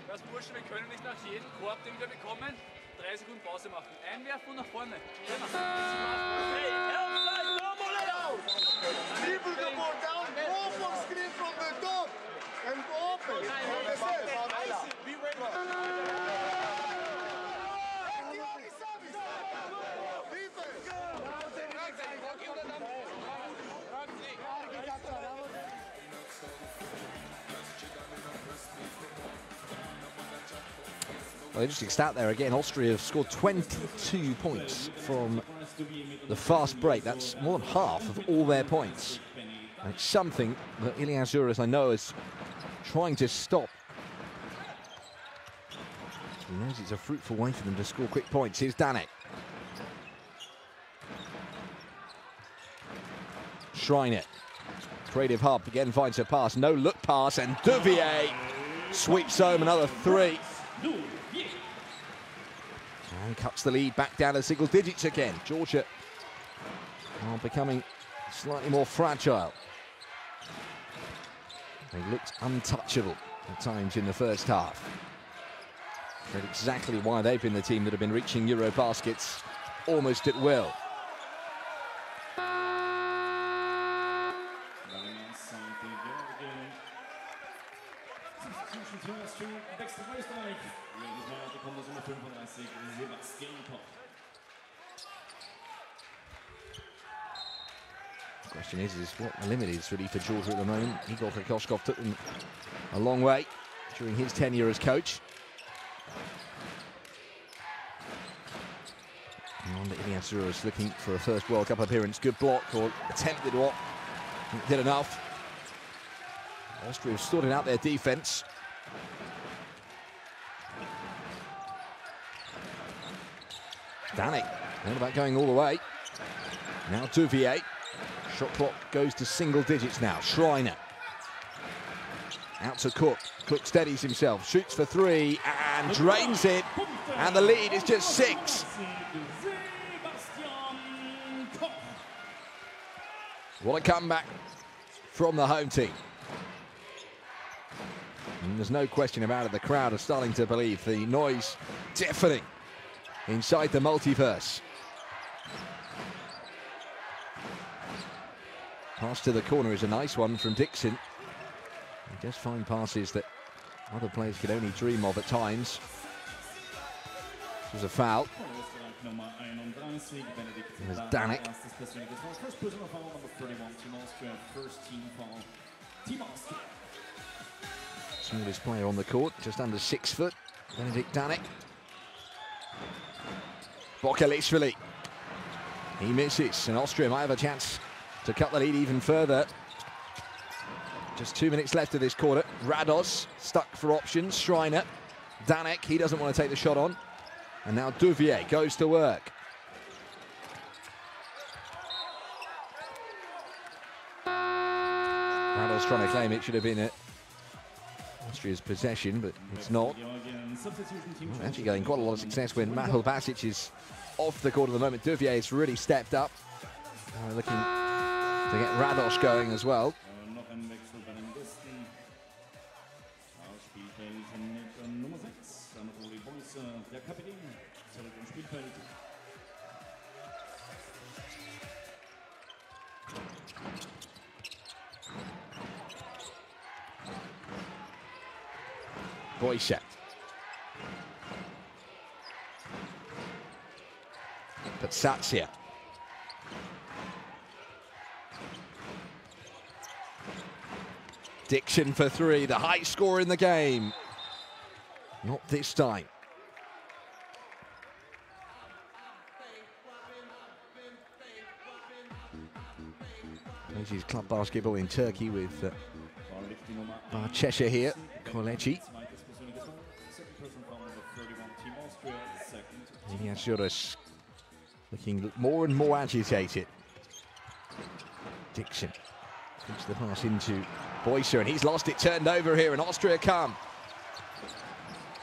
Das Bursche, wir können nicht nach jedem Korb, den wir bekommen, 3 Sekunden Pause machen. Einwerfen und nach vorne. Hey, outside, normal it out. Dribble the ball down, go for screen from the top, and go open. Be ready. Well, interesting stat there again. Austria have scored 22 points from the fast break. That's more than half of all their points. And it's something that Ilias Zouras, I know, is trying to stop. He knows it's a fruitful way for them to score quick points. Here's Danek. Schreiner. Creative hub, again finds a pass. No look pass, and Duvier sweeps home another 3. And cuts the lead back down to single digits again. Georgia are becoming slightly more fragile. They looked untouchable at times in the first half. But exactly why they've been the team that have been reaching Euro baskets almost at will. The question is what the limit is really for Georgia at the moment. Igor Kokoshkov took them a long way during his tenure as coach. And Ilias Zouras looking for a first World Cup appearance. Good block, or attempted what? Did enough. Austria have sorted out their defense. Danek, all about going all the way. Now Duvier. Shot clock goes to single digits now. Schreiner. Out to Cook. Cook steadies himself, shoots for 3 and drains it. And the lead is just 6. What a comeback from the home team. And there's no question about it, the crowd are starting to believe. The noise deafening inside the multiverse. Pass to the corner is a nice one from Dixon. He just find passes that other players could only dream of at times. This was a foul. There's Danek. Team Austria. Smallest player on the court, just under 6 foot. Benedikt Danek. Bokalishvili. He misses, and Austria might have a chance to cut the lead even further. Just 2 minutes left of this quarter. Rados stuck for options. Schreiner. Danek, he doesn't want to take the shot on. And now Duvier goes to work. Rados trying to claim it should have been Austria's possession, but it's not. Actually getting quite a lot of success when Mahal Basic is off the court at the moment. Duvier has really stepped up. Looking to get Rados going as well. Boyce. Patsatsia. Dixon for three, the high score in the game. Not this time. This is club basketball in Turkey with Bahçeşehir here, Koleci. Ilias looking more and more agitated. Dixon puts the pass into Boyce, and he's lost it, turned over here, and Austria come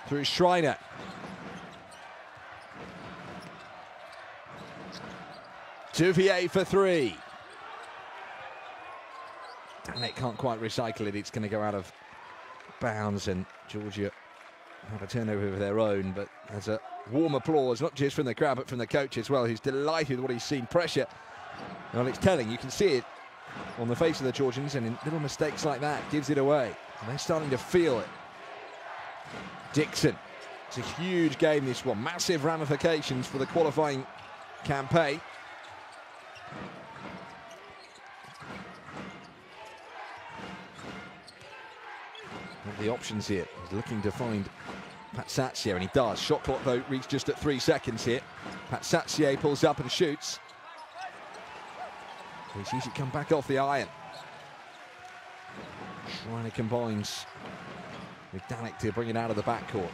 through Schreiner. Duvier for three. Danek can't quite recycle it, it's going to go out of bounds, and Georgia have a turnover of their own, but there's a warm applause, not just from the crowd, but from the coach as well, who's delighted with what he's seen. Pressure, well, it's telling. You can see it on the face of the Georgians, and in little mistakes like that, gives it away. And they're starting to feel it. Dixon. It's a huge game, this one. Massive ramifications for the qualifying campaign. The options here. He's looking to find Patsatsia, and he does. Shot clock, though, reached just at 3 seconds here. Patsatsia pulls up and shoots. He sees it come back off the iron. Schreiner combines with Danek to bring it out of the backcourt.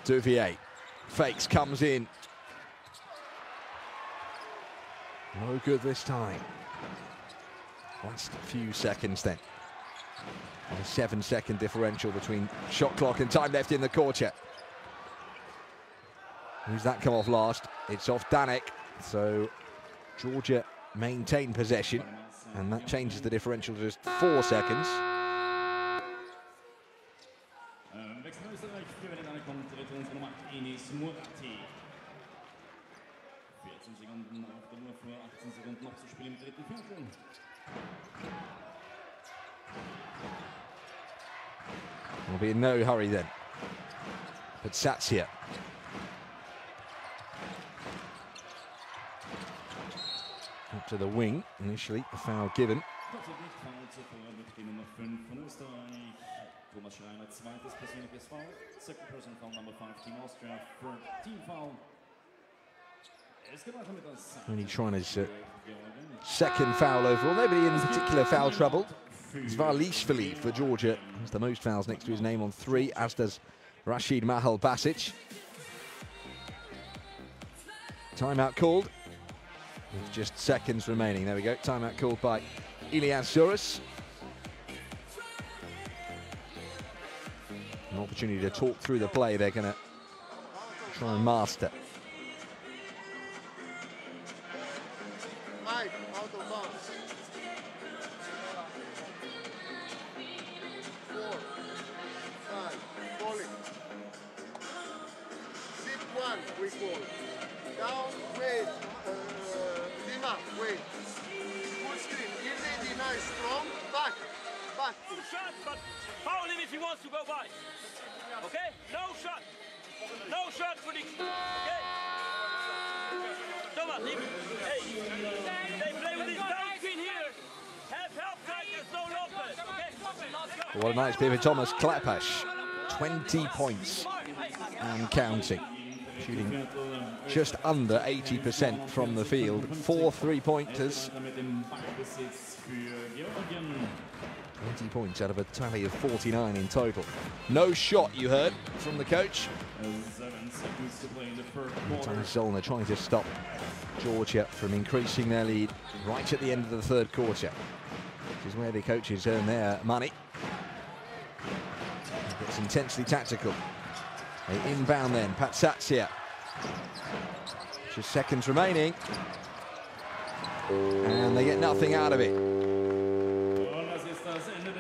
Duvier fakes, comes in. No good this time. Last few seconds then. And a 7-second differential between shot clock and time left in the quarter. Who's that come off last? It's off Danek. So Georgia maintain possession, and that changes the differential to just 4 seconds. We'll be in no hurry then. But Satsia. Up to the wing, initially, a foul given. Only Schreiner's second foul overall. Nobody in particular foul trouble. It's Varlishvili for Georgia. Has the most fouls next to his name on 3, as does Rashid Mahal Basic. Timeout called with just seconds remaining. There we go. Timeout called by Ilias Zuras. An opportunity to talk through the play they're going to try and master. Mike, out of bounds. 4, 5, call it. 6-1, we call. Down, wait. Dima, wait. Full screen. Give the nice strong. Back. Back. No shot, but foul him if he wants to go by. Okay? No shot. No shot for the... Okay? Thomas, hey, they play with this down screen here. What a nice bit of Thomas Klapash. 20 points and counting. Shooting just under 80% from the field. 4 3-pointers. 20 points out of a tally of 49 in total. No shot, you heard, from the coach. Zolner trying to stop Georgia from increasing their lead right at the end of the third quarter. This is where the coaches earn their money. It's intensely tactical. They inbound then, Patsatsia. Just seconds remaining. And they get nothing out of it.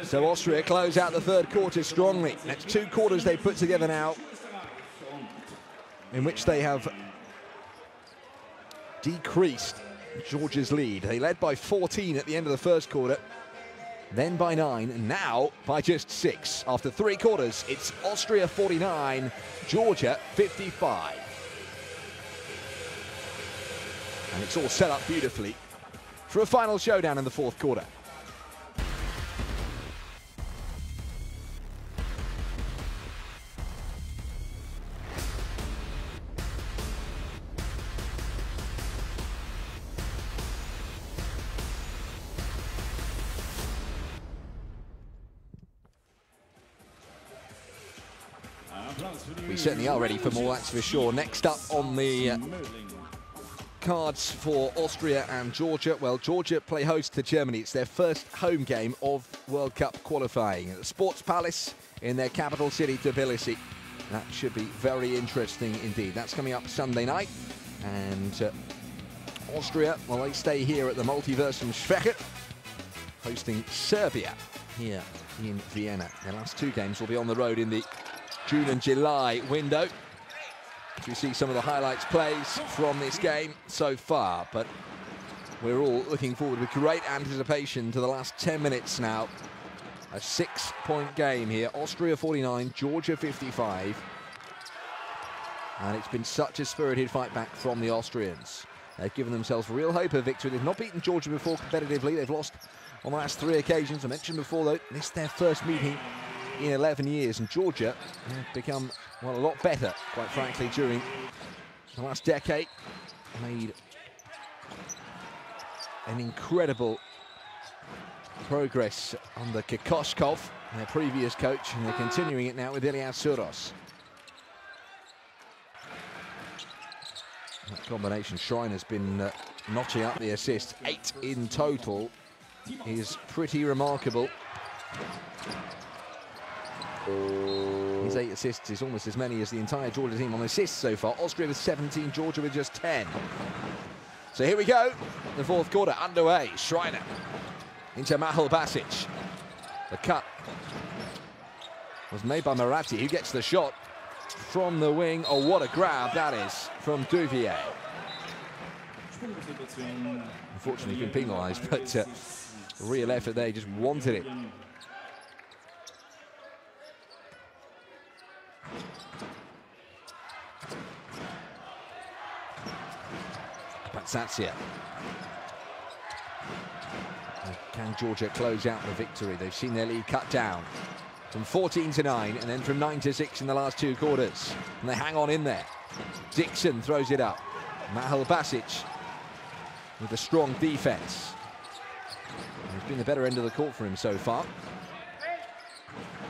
So Austria close out the third quarter strongly. Next 2 quarters they put together now, in which they have decreased Georgia's lead. They led by 14 at the end of the first quarter, then by 9, and now by just 6. After 3 quarters, it's Austria 49, Georgia 55. And it's all set up beautifully for a final showdown in the fourth quarter. We certainly are ready for more, that's for sure. Next up on the cards for Austria and Georgia. Well, Georgia play host to Germany. It's their first home game of World Cup qualifying at the Sports Palace in their capital city, Tbilisi. That should be very interesting indeed. That's coming up Sunday night. And Austria, well, they stay here at the Multiversum Schwechat, hosting Serbia here in Vienna. Their last 2 games will be on the road in the June and July window. You see some of the highlights plays from this game so far, but we're all looking forward with great anticipation to the last 10 minutes now. A 6-point game here. Austria 49, Georgia 55. And it's been such a spirited fight back from the Austrians. They've given themselves real hope of victory. They've not beaten Georgia before competitively. They've lost on the last 3 occasions. I mentioned before, though, this is their first meeting in 11 years, and Georgia have become, well, a lot better, quite frankly, during the last decade. Made an incredible progress under Kokoskov, their previous coach, and they're continuing it now with Ilya Suros. That combination, Schreiner's been notching up the assists. 8 in total is pretty remarkable. His 8 assists is almost as many as the entire Georgia team on assists so far. Austria with 17, Georgia with just 10. So here we go, the fourth quarter underway. Schreiner into Mahal Basic. The cut was made by Maratti, who gets the shot from the wing. Oh, what a grab that is from Duvier. Unfortunately, been penalised, but real effort there, just wanted it. Patsatsia. Can Georgia close out the victory? They've seen their lead cut down from 14 to 9, and then from 9 to 6 in the last 2 quarters. And they hang on in there. Dixon throws it up. Mahal Basic with a strong defense. He's been the better end of the court for him so far.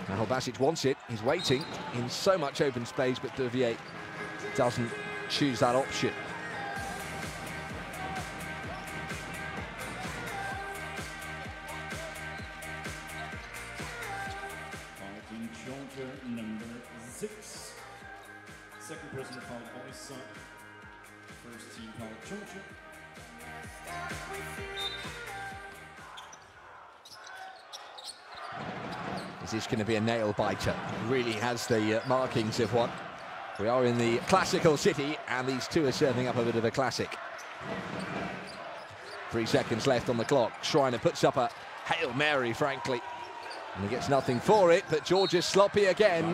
Mahal Basic wants it. He's waiting in so much open space, but Duvier doesn't choose that option. Number 6. Second personal foul, Oysa. First team foul, Georgia. Is this going to be a nail biter? Really has the markings of one. We are in the classical city, and these two are serving up a bit of a classic. 3 seconds left on the clock. Schreiner puts up a Hail Mary, frankly. And he gets nothing for it, but Georgia's sloppy again.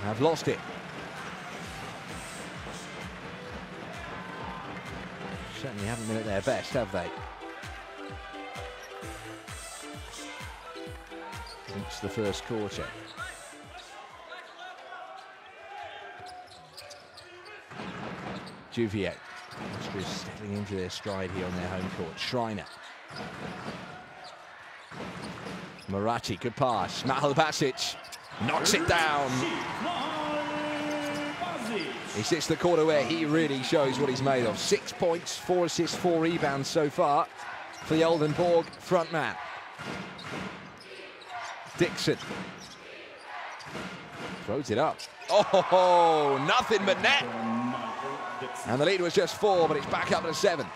Have lost it. Certainly haven't been at their best, have they? since the first quarter. Juvier. Austria's settling into their stride here on their home court. Schreiner. Moratti, good pass. Mahal Basic knocks it down. He sits the corner where he really shows what he's made of. 6 points, 4 assists, 4 rebounds so far for the Oldenburg front man. Dixon. Throws it up. Oh, nothing but net. And the lead was just 4, but it's back up to 7.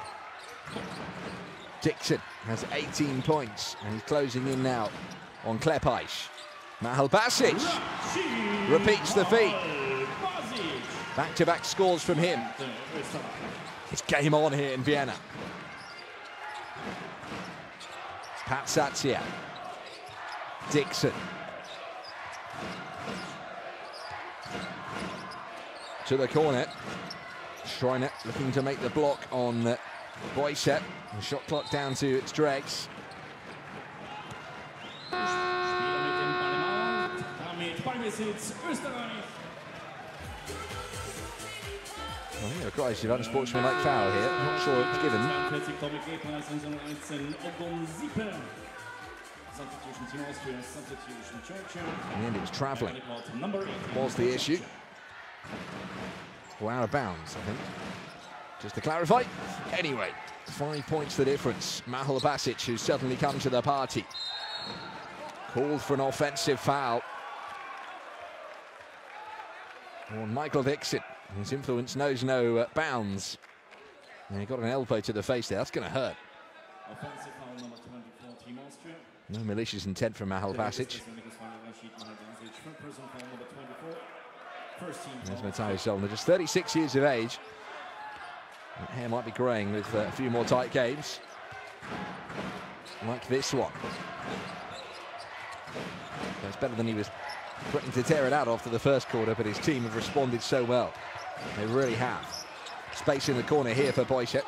Dixon has 18 points, and he's closing in now on Klepaisch. Mahal Basic repeats the feat. Back-to-back scores from him. It's game on here in Vienna. Pat Satsia. Dixon. To the corner. Schreiner looking to make the block on Boyset. The shot clock down to its dregs. I think a quite an unsportsmanlike foul here. I'm not sure it's given. In the end, it was travelling. Was the issue. Well, out of bounds, I think. Just to clarify. Anyway, 5 points the difference. Mahal Basic, who's suddenly come to the party. Called for an offensive foul on Michael Dixon. His influence knows no bounds. And he got an elbow to the face there. That's going to hurt. Offensive foul number 24, Team Austria. No malicious intent from Mahal Basic. There's Matteo Solner, just 36 years of age. That hair might be growing with a few more tight games. Like this one. That's better than he was threatening to tear it out after the first quarter, but his team have responded so well. They really have. Space in the corner here for Boyset.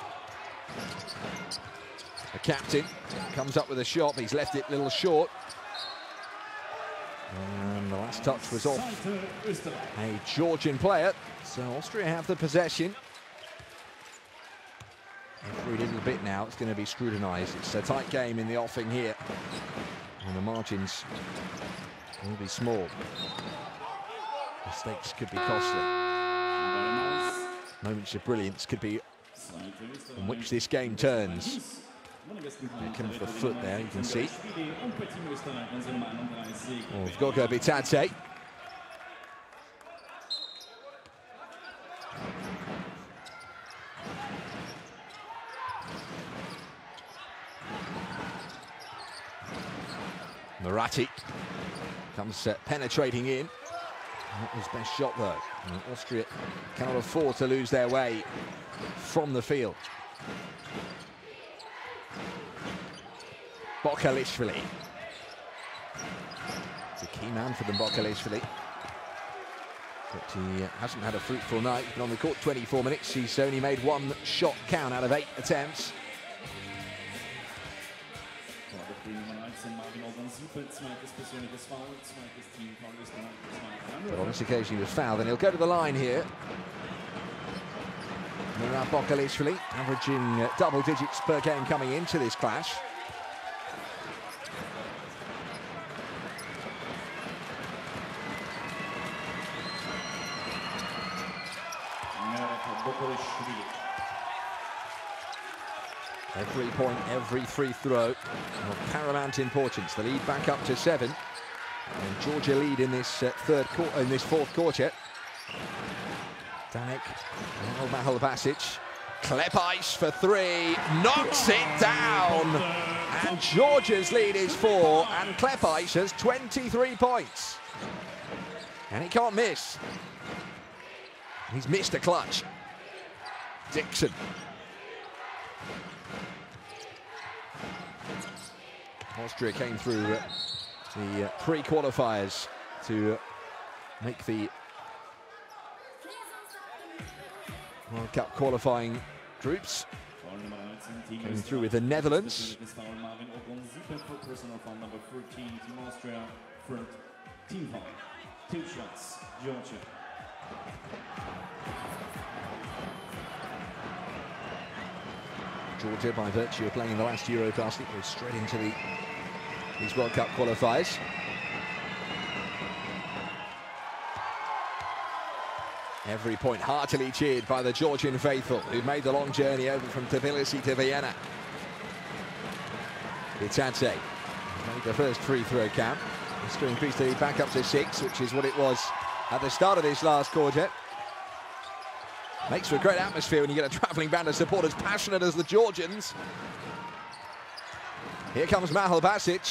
The captain comes up with a shot, but he's left it a little short. And the last touch was off a Georgian player. So Austria have the possession. Every little bit now, it's going to be scrutinised. It's a tight game in the offing here. And the margins will be small. Mistakes could be costly. Moments of brilliance could be on which this game turns. Coming for the foot there, you can see. Oh, we've got to go Bitadze. Moratti comes penetrating in. Not his best shot though. And Austria cannot afford to lose their way from the field. Bokalishvili. It's a key man for them, Bokalishvili. But he hasn't had a fruitful night. He's been on the court 24 minutes. He's only made 1 shot count out of 8 attempts. But on this occasion he was fouled, and he'll go to the line here. Murat Bokalishvili averaging double digits per game coming into this clash. Every point, every free throw of paramount importance. The lead back up to 7, and Georgia lead in this fourth quarter. Danek, Mahal Basic, Klepaisch for 3, knocks it down, and Georgia's lead is 4, and Klepaisch has 23 points, and he can't miss. He's missed a clutch. Dixon. Austria came through the pre-qualifiers to make the World Cup qualifying groups. Came through with the Netherlands. fifth personal foul, number 14, Team Austria, third team foul. 2 shots, Georgia. Georgia, by virtue of playing the last Eurobasket, goes straight into these World Cup qualifiers. Every point heartily cheered by the Georgian faithful, who made the long journey over from Tbilisi to Vienna. Bitadze made the first free throw count. It's to increase the lead back up to 6, which is what it was at the start of this last quarter. Makes for a great atmosphere when you get a travelling band of supporters passionate as the Georgians. Here comes Mahal Basic.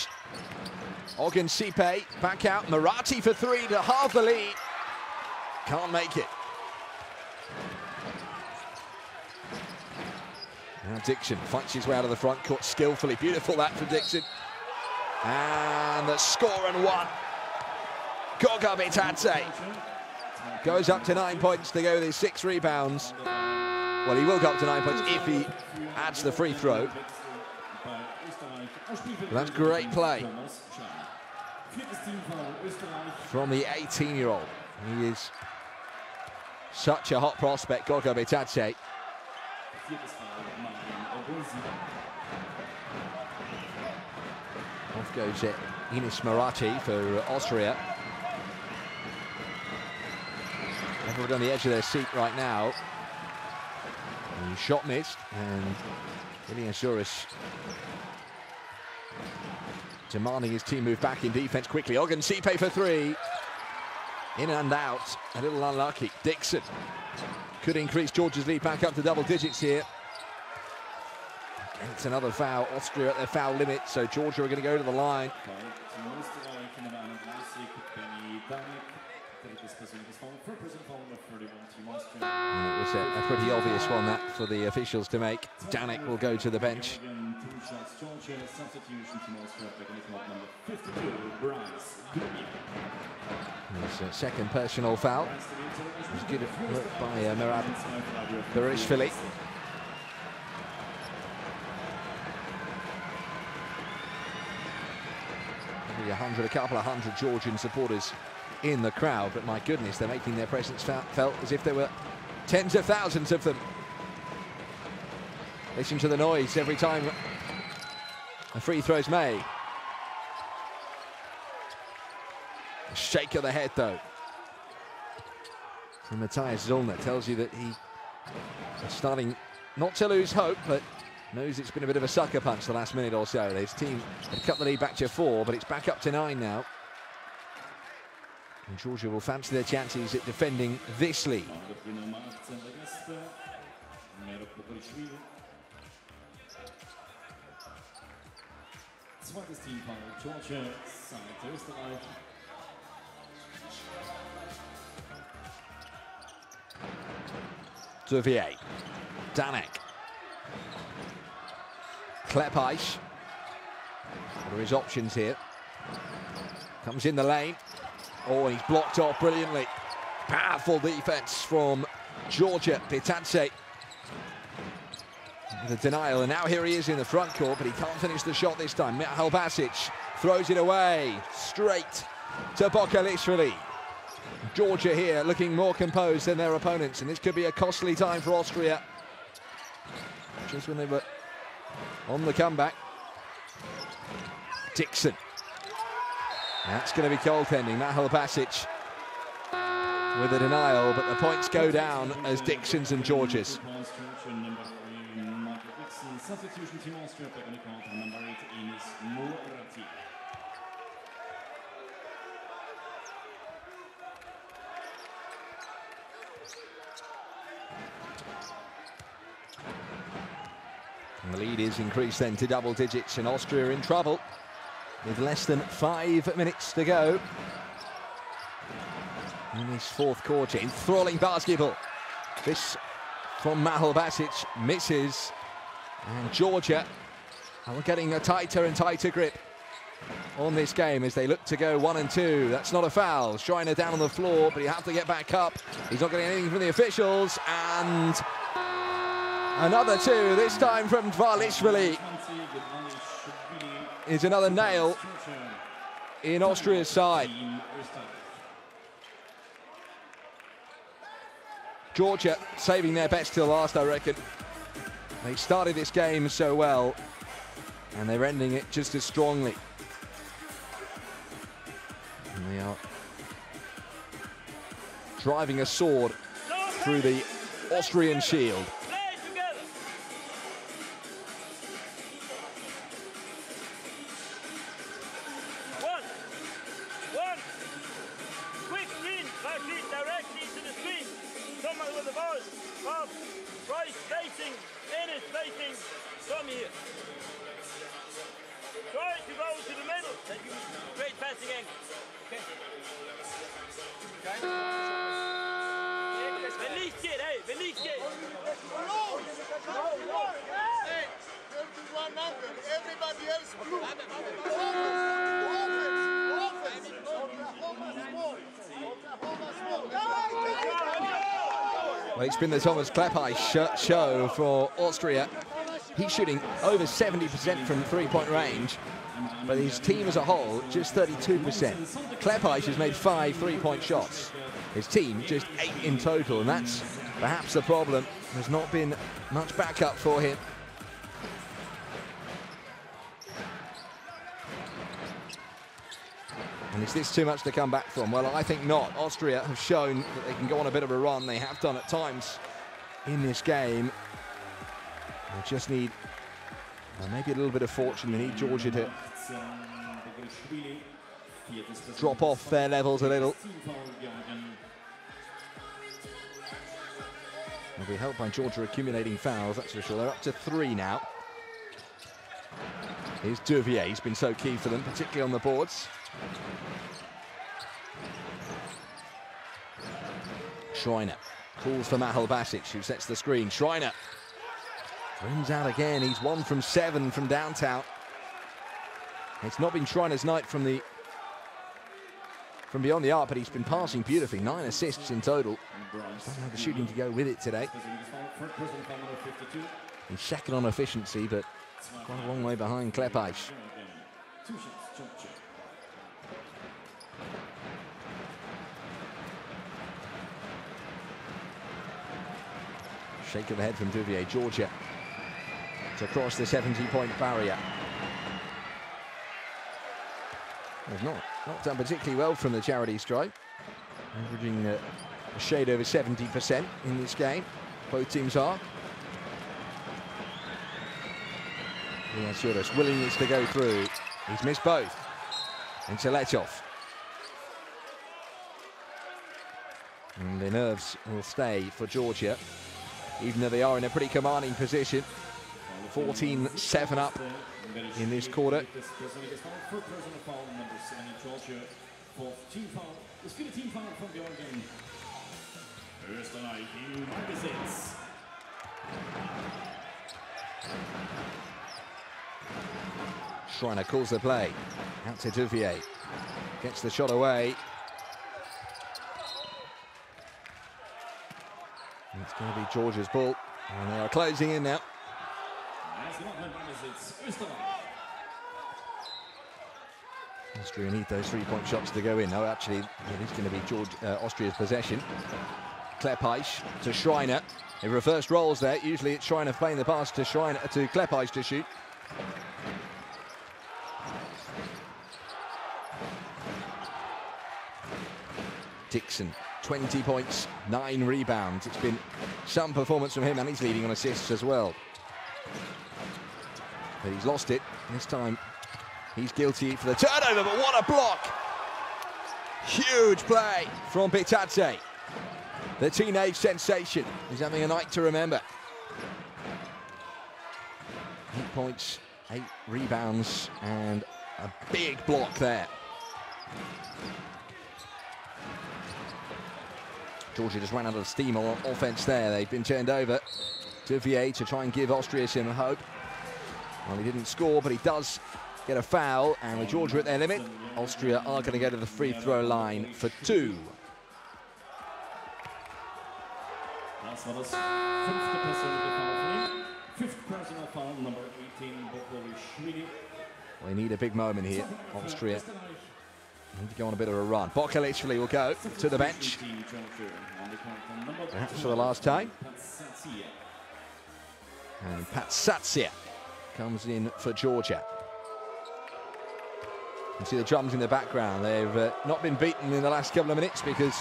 Ogun Sipe back out. Marati for 3 to halve the lead. Can't make it. Now Dixon fights his way out of the front court skillfully. Beautiful that from Dixon. And the score and 1. Goga Bitadze goes up to 9 points to go with his 6 rebounds. Well, he will go up to 9 points if he adds the free throw. But that's great play from the 18-year-old. He is such a hot prospect, Goga Bitadze. Off goes Enis Marati for Austria. Everyone on the edge of their seat right now. And shot missed, and Ilias demanding his team move back in defense quickly. Ogun Sipe for 3. In and out, a little unlucky. Dixon could increase Georgia's lead back up to double digits here. And it's another foul. Austria at their foul limit, so Georgia are going to go to the line. And it was a pretty obvious one, that, for the officials to make. Danik will go to the bench. His second personal foul. It was good work by Merab Berishvili. Probably a couple of hundred Georgian supporters in the crowd, but my goodness, they're making their presence felt as if there were tens of thousands of them. Listen to the noise every time a free throw's made. A shake of the head, though, from Matthias Zollner tells you that he is starting not to lose hope, but knows it's been a bit of a sucker punch the last minute or so. His team had cut the lead back to 4, but it's back up to 9 now. And Georgia will fancy their chances at defending this lead. Duvier, Danik, Klepaish. What are his options here? Comes in the lane. Oh, and he's blocked off brilliantly. Powerful defense from Georgia. Bitadze, the denial, and now here he is in the front court, but he can't finish the shot this time. Mahal Basic throws it away straight to Bokalishvili. Georgia here looking more composed than their opponents, and this could be a costly time for Austria. Just when they were on the comeback. Dixon. That's going to be goaltending. Mahal Basic with a denial, but the points go down as Dixon's and Georgia's. Substitution Team Austria back on the court, number 8 is Morati. And the lead is increased then to double digits, and Austria in trouble with less than 5 minutes to go in this fourth quarter. Enthralling basketball. This from Mahal Basic misses. And Georgia are getting a tighter and tighter grip on this game as they look to go 1 and 2. That's not a foul. Schreiner down on the floor, but he has to get back up. He's not getting anything from the officials. And another 2, this time from Dvalishvili. is another nail in Austria's side. Georgia saving their best till last, I reckon. They started this game so well, and they're ending it just as strongly. And they are driving a sword through the Austrian shield. Quick screen, right feet directly to the screen. Someone with the ball, off, right facing, in facing, from here. Try to go to the middle, then you straight passing angle. Okay. Wenn Licht geht, hey, wenn Licht geht. Hey, there's one number. Everybody else blue. Well, it's been the Thomas Kleppei show for Austria. He's shooting over 70% from three-point range, but his team as a whole, just 32%. Kleppei has made 5 three-point shots. His team, just 8 in total, and that's perhaps the problem. There's not been much backup for him. And is this too much to come back from? Well, I think not. Austria have shown that they can go on a bit of a run. They have done at times in this game. They just need maybe a little bit of fortune. They need Georgia to drop off their levels a little. They'll be helped by Georgia accumulating fouls, that's for sure. They're up to 3 now. Here's Duvier. He's been so key for them, particularly on the boards. Schreiner calls for Mahal Basic, who sets the screen. Schreiner rims out again. He's 1 from 7 from downtown. It's not been Schreiner's night from beyond the arc, but he's been passing beautifully. 9 assists in total. Doesn't have the shooting to go with it today. He's second on efficiency, but quite a long way behind Kleppei. Shake of the head from Duvier. Georgia to cross the 70-point barrier. They've not done particularly well from the charity stripe, averaging a shade over 70% in this game. Both teams are. Liasuras, willingness to go through. He's missed both. And Letov. And the nerves will stay for Georgia, even though they are in a pretty commanding position. 14-7 up in this quarter. Schreiner calls the play. Out to Duvier. Gets the shot away. It's going to be Georgia's ball. And they are closing in now. Austria need those three-point shots to go in. No, actually, it is going to be Austria's possession. Kleppei to Schreiner. In reversed roles there. Usually it's Schreiner playing the pass to Kleppei to shoot. Dixon, 20 points, 9 rebounds. It's been some performance from him, and he's leading on assists as well. But he's lost it. This time he's guilty for the turnover, but what a block! Huge play from Bitadze. The teenage sensation is having a night to remember. 8 points, 8 rebounds, and a big block there. Georgia just ran out of steam on offense there. They've been turned over. Duvier to try and give Austria some hope. Well, he didn't score, but he does get a foul. And with Georgia at their limit, Austria are going to go to the free throw line for 2. Das war das 5. persönliche Foul von ihm. 5th personal foul, number 18, Bokovic. They need a big moment here. Austria need to go on a bit of a run. Boca literally will go to the bench. Perhaps for the last time. And Patsatsia comes in for Georgia. You see the drums in the background. They've not been beaten in the last couple of minutes because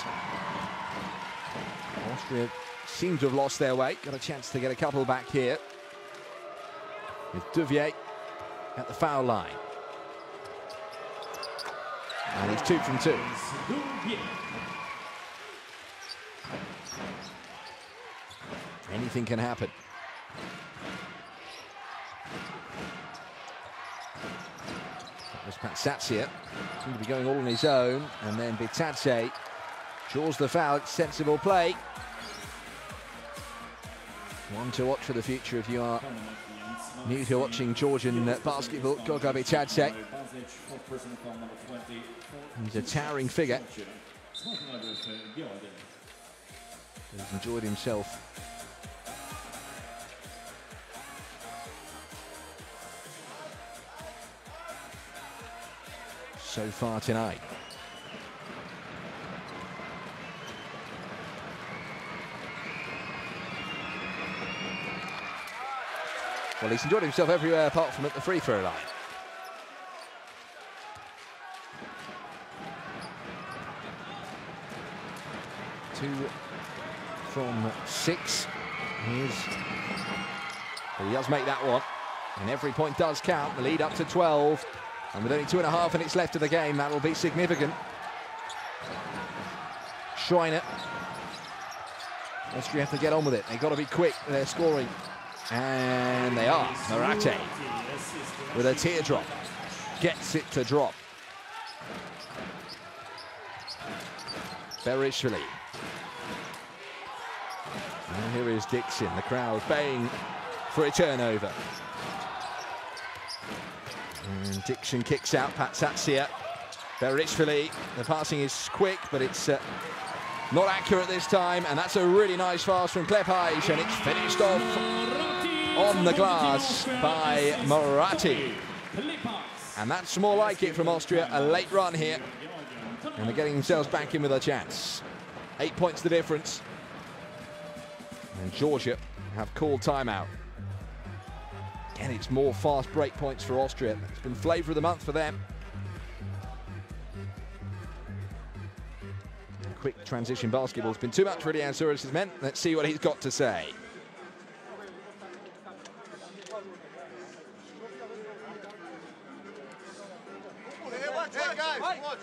Austria seem to have lost their way. Got a chance to get a couple back here. With Duvier at the foul line. And he's 2 from 2. Anything can happen. That was Patsatsia. Seemed to be going all on his own. And then Bitadze draws the foul. It's sensible play. One to watch for the future if you are new to watching Georgian basketball. Goga Bitadze. He's a towering figure. He's enjoyed himself. So far tonight. Well, he's enjoyed himself everywhere apart from at the free throw line. Two from 6. But he does make that one. And every point does count. The lead up to 12. And with only 2.5 minutes left of the game, that will be significant. Schreiner. Austria have to get on with it. They've got to be quick with their scoring. And they are. Morate with a teardrop. Gets it to drop. Berishvili. And here is Dixon. The crowd baying for a turnover. And Dixon kicks out. Patsatsia. Berishvili. The passing is quick, but it's not accurate this time. And that's a really nice pass from Klepaj. And it's finished off on the glass by Morati. And that's more like it from Austria. A late run here. And they're getting themselves back in with a chance. 8 points the difference. And Georgia have called timeout. And it's more fast break points for Austria. It's been flavour of the month for them. Quick transition basketball has been too much for Rian Suarez's men. Let's see what he's got to say. Hey guys, watch.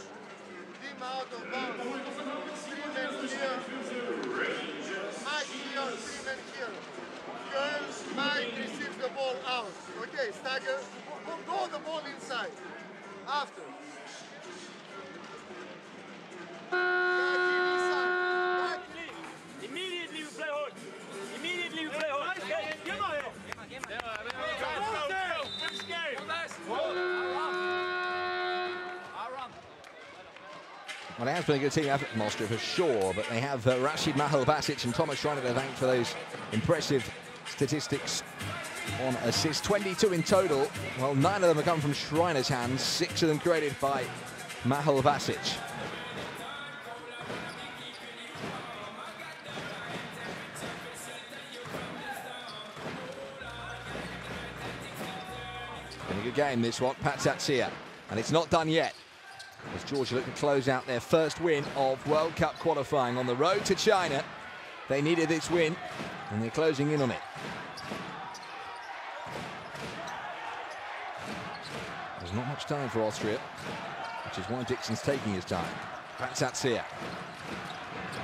Team out of bounds. 3 men here. Mike here, 3 men here. Girls, Mike receives the ball out. Okay, stagger. Go the ball inside. After. Back in inside. Immediately we play hard. Immediately we play hard. Well, it has been a good team effort from Austria for sure, but they have Rashid Mahal-Basic and Thomas Schreiner to thank for those impressive statistics on assists. 22 in total. Well, 9 of them have come from Schreiner's hands, 6 of them created by Mahal-Basic. Been a good game, this one. Patsatsia, and it's not done yet. As Georgia look to close out their first win of World Cup qualifying on the road to China. They needed this win, and they're closing in on it. There's not much time for Austria, which is why Dixon's taking his time. Patsatsia.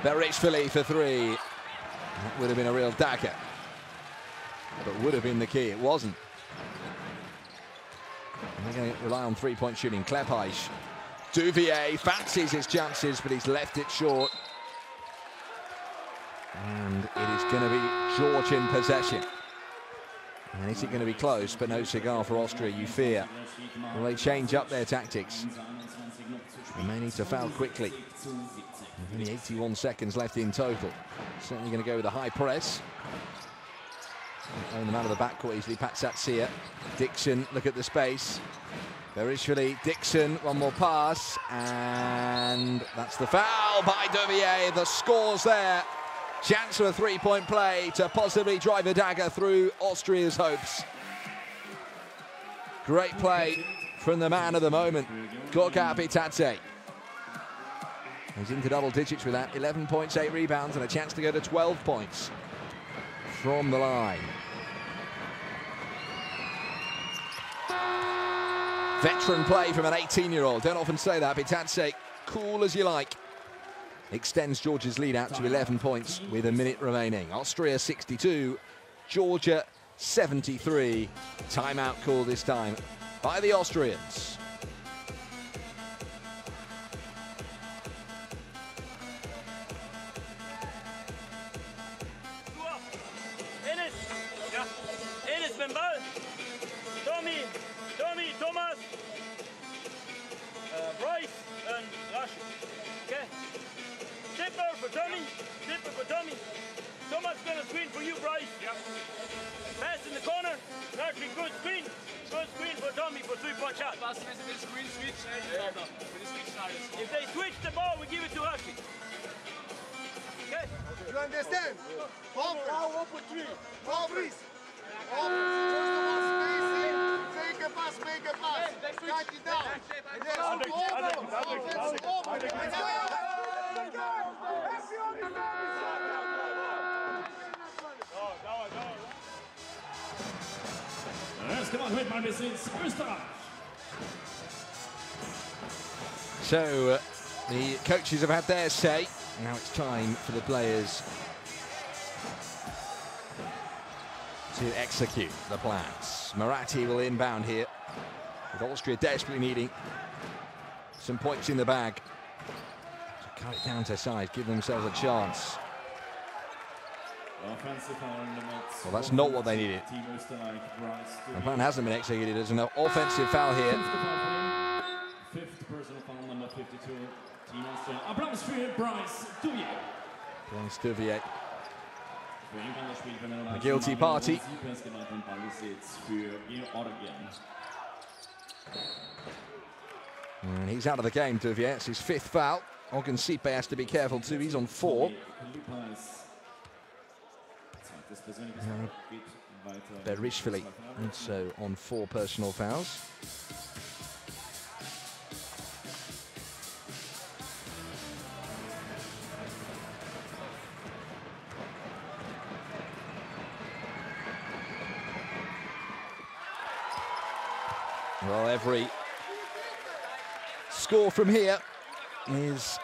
Berishvili for 3. That would have been a real dagger, but would have been the key. It wasn't. And they're going to rely on 3-point shooting. Klepaj. Duvier fancies his chances, but he's left it short. And it is going to be Georgian possession. And is it going to be close, but no cigar for Austria, you fear? Will they change up their tactics? They may need to foul quickly. Only 81 seconds left in total. Certainly going to go with a high press. Own them out of the backcourt easily. Patsatsia. Dixon, look at the space. Berishvili, Dixon, one more pass, and that's the foul by Devier. The score's there. Chance for a three-point play to possibly drive a dagger through Austria's hopes. Great play from the man of the moment, Gorka Bitadze. He's into double digits with that, 11 points, 8 rebounds, and a chance to go to 12 points from the line. Veteran play from an 18-year-old. Don't often say that. Bitadze, cool as you like. Extends Georgia's lead out to 11 points with a minute remaining. Austria 62, Georgia 73. Timeout call this time by the Austrians. Enes med ball. Tommy, Thomas, Bryce and Rashid. Okay? Tipper for Tommy. Thomas gonna screen for you, Bryce. Yeah. Pass in the corner. Rashid, good screen. Good screen for Tommy for 3-point shot. Screen switch. If they switch the ball, we give it to Rashid. Okay? You understand? Open 3. Please. First of all, spacing. Make a pass. Cut it down. So the coaches have had their say. Now it's time for the players to execute the plans. Marathi will inbound here, with Austria desperately needing some points in the bag to cut it down to size, give themselves a chance. Well, that's not what they needed. The plan hasn't been executed. There's an offensive foul here. Fifth personal foul, number 52, Team Austria. Applaus für Bryce Devier. Bryce Devier. The guilty party. And he's out of the game, Devier. It's his 5th foul. Ogunsipe has to be careful too. He's on 4. Berishvili also on 4 personal fouls. Well, every score from here is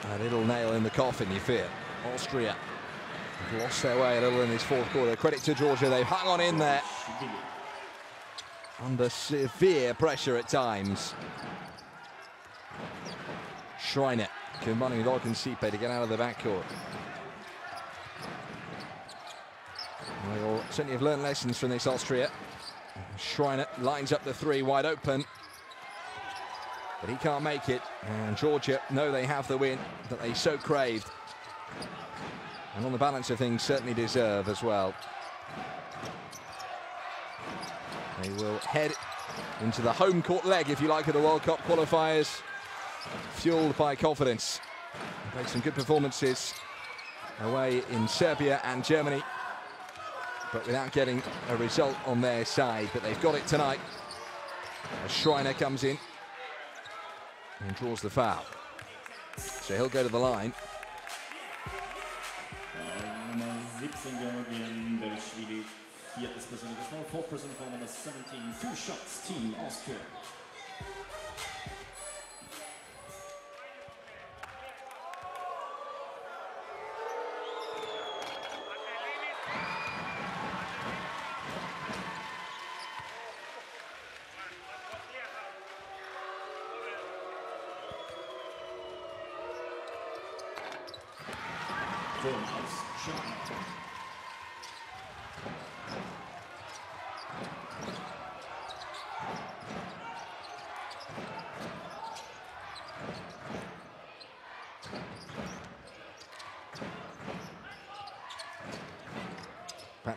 a little nail in the coffin, you fear. Austria have lost their way a little in this 4th quarter. Credit to Georgia, they've hung on in there under severe pressure at times. Schreiner combining with Ogunsipe to get out of the backcourt. They will certainly have learned lessons from this, Austria. Schreiner lines up the 3 wide open, but he can't make it. And Georgia know they have the win that they so craved, and on the balance of things certainly deserve as well. They will head into the home court leg, if you like, of the World Cup qualifiers, fueled by confidence. They played some good performances away in Serbia and Germany, but without getting a result on their side. But they've got it tonight as Schreiner comes in and draws the foul. So he'll go to the line. Fourth person foul, number 17, 2 shots, Team Austria.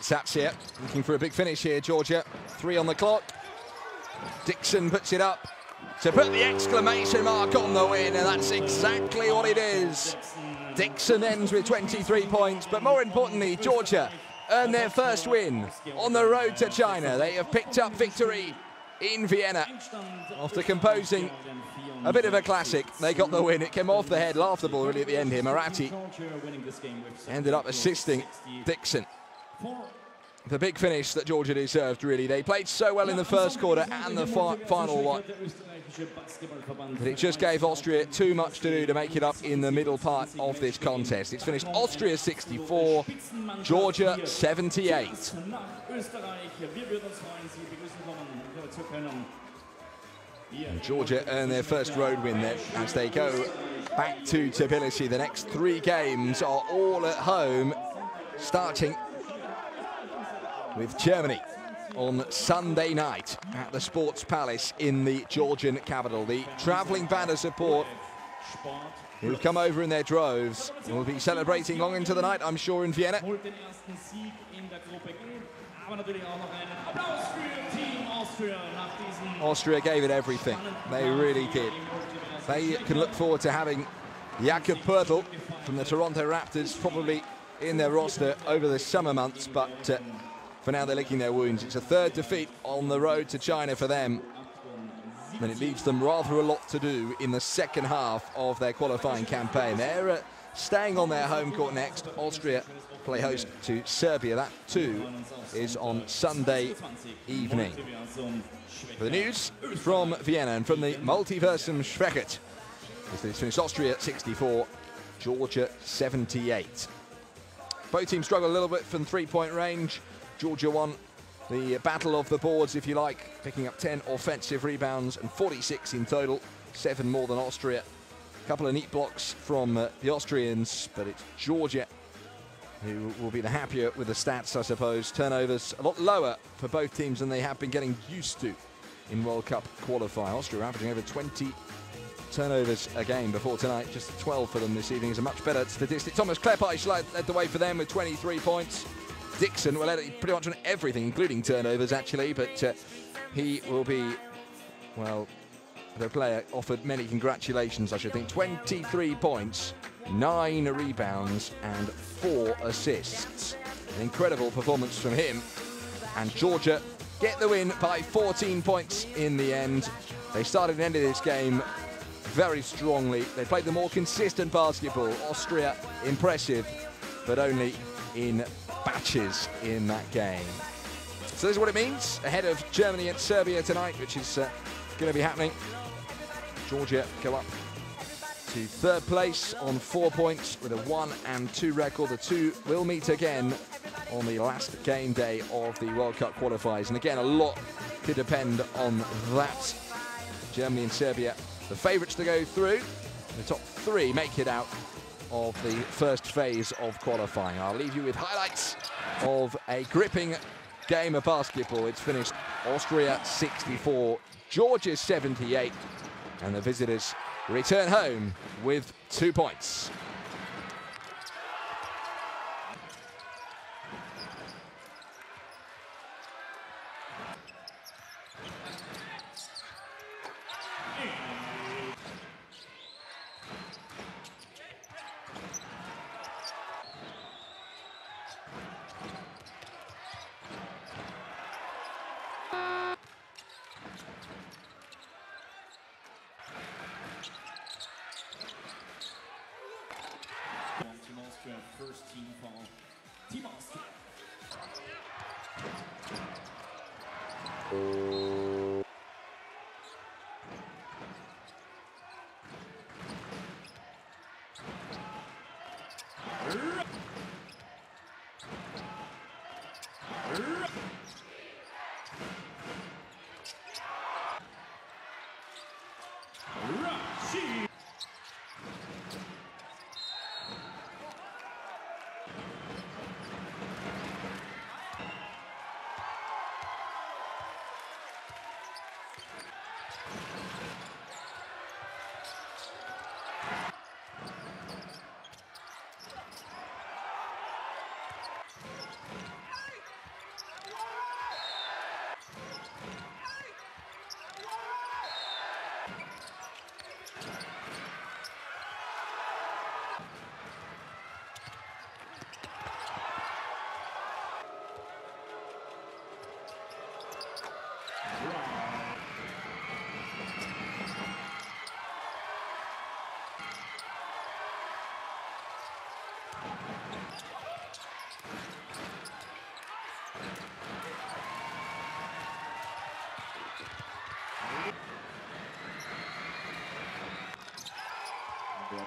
Saps here, looking for a big finish here, Georgia. 3 on the clock. Dixon puts it up to put the exclamation mark on the win, and that's exactly what it is. Dixon ends with 23 points, but more importantly, Georgia earned their first win on the road to China. They have picked up victory in Vienna after composing a bit of a classic. They got the win. It came off the head, laughable really at the end here. Moratti ended up assisting Dixon. The big finish that Georgia deserved, really. They played so well in the first quarter and the final one, but it just gave Austria too much to do to make it up in the middle part of this contest. It's finished Austria 64, Georgia 78. And Georgia earn their first road win there as they go back to Tbilisi. The next 3 games are all at home, starting with Germany on Sunday night at the Sports Palace in the Georgian capital. The travelling band of support who've come over in their droves will be celebrating long into the night, I'm sure, in Vienna. Austria gave it everything. They really did. They can look forward to having Jakob Poeltl from the Toronto Raptors probably in their roster over the summer months, but for now they're licking their wounds. It's a 3rd defeat on the road to China for them, and it leaves them rather a lot to do in the second half of their qualifying campaign. They're staying on their home court next. Austria play host to Serbia. That too is on Sunday evening. For the news from Vienna and from the Multiversum Schweckert, it's finished Austria 64, Georgia 78. Both teams struggle a little bit from 3-point range. Georgia won the battle of the boards, if you like, picking up 10 offensive rebounds and 46 in total, 7 more than Austria. A couple of neat blocks from the Austrians, but it's Georgia who will be the happier with the stats, I suppose. Turnovers a lot lower for both teams than they have been getting used to in World Cup qualifying. Austria averaging over 20 turnovers a game before tonight. Just 12 for them this evening is a much better statistic. Thomas Kleppich led the way for them with 23 points. Dixon will lead pretty much on everything, including turnovers, actually, but he will be, well, the player offered many congratulations, I should think. 23 points, 9 rebounds, and 4 assists. An incredible performance from him. And Georgia get the win by 14 points in the end. They started and ended this game very strongly. They played the more consistent basketball. Austria, impressive, but only in batches in that game. So this is what it means ahead of Germany and Serbia tonight, which is going to be happening. Georgia go up to 3rd place on 4 points with a 1-2 record. The two will meet again on the last game day of the World Cup qualifiers. And again, a lot could depend on that. Germany and Serbia, the favourites to go through. The top 3 make it out of the first phase of qualifying. I'll leave you with highlights of a gripping game of basketball. It's finished Austria 64, Georgia 78, and the visitors return home with 2 points. First team foul. Team Austria. Yeah.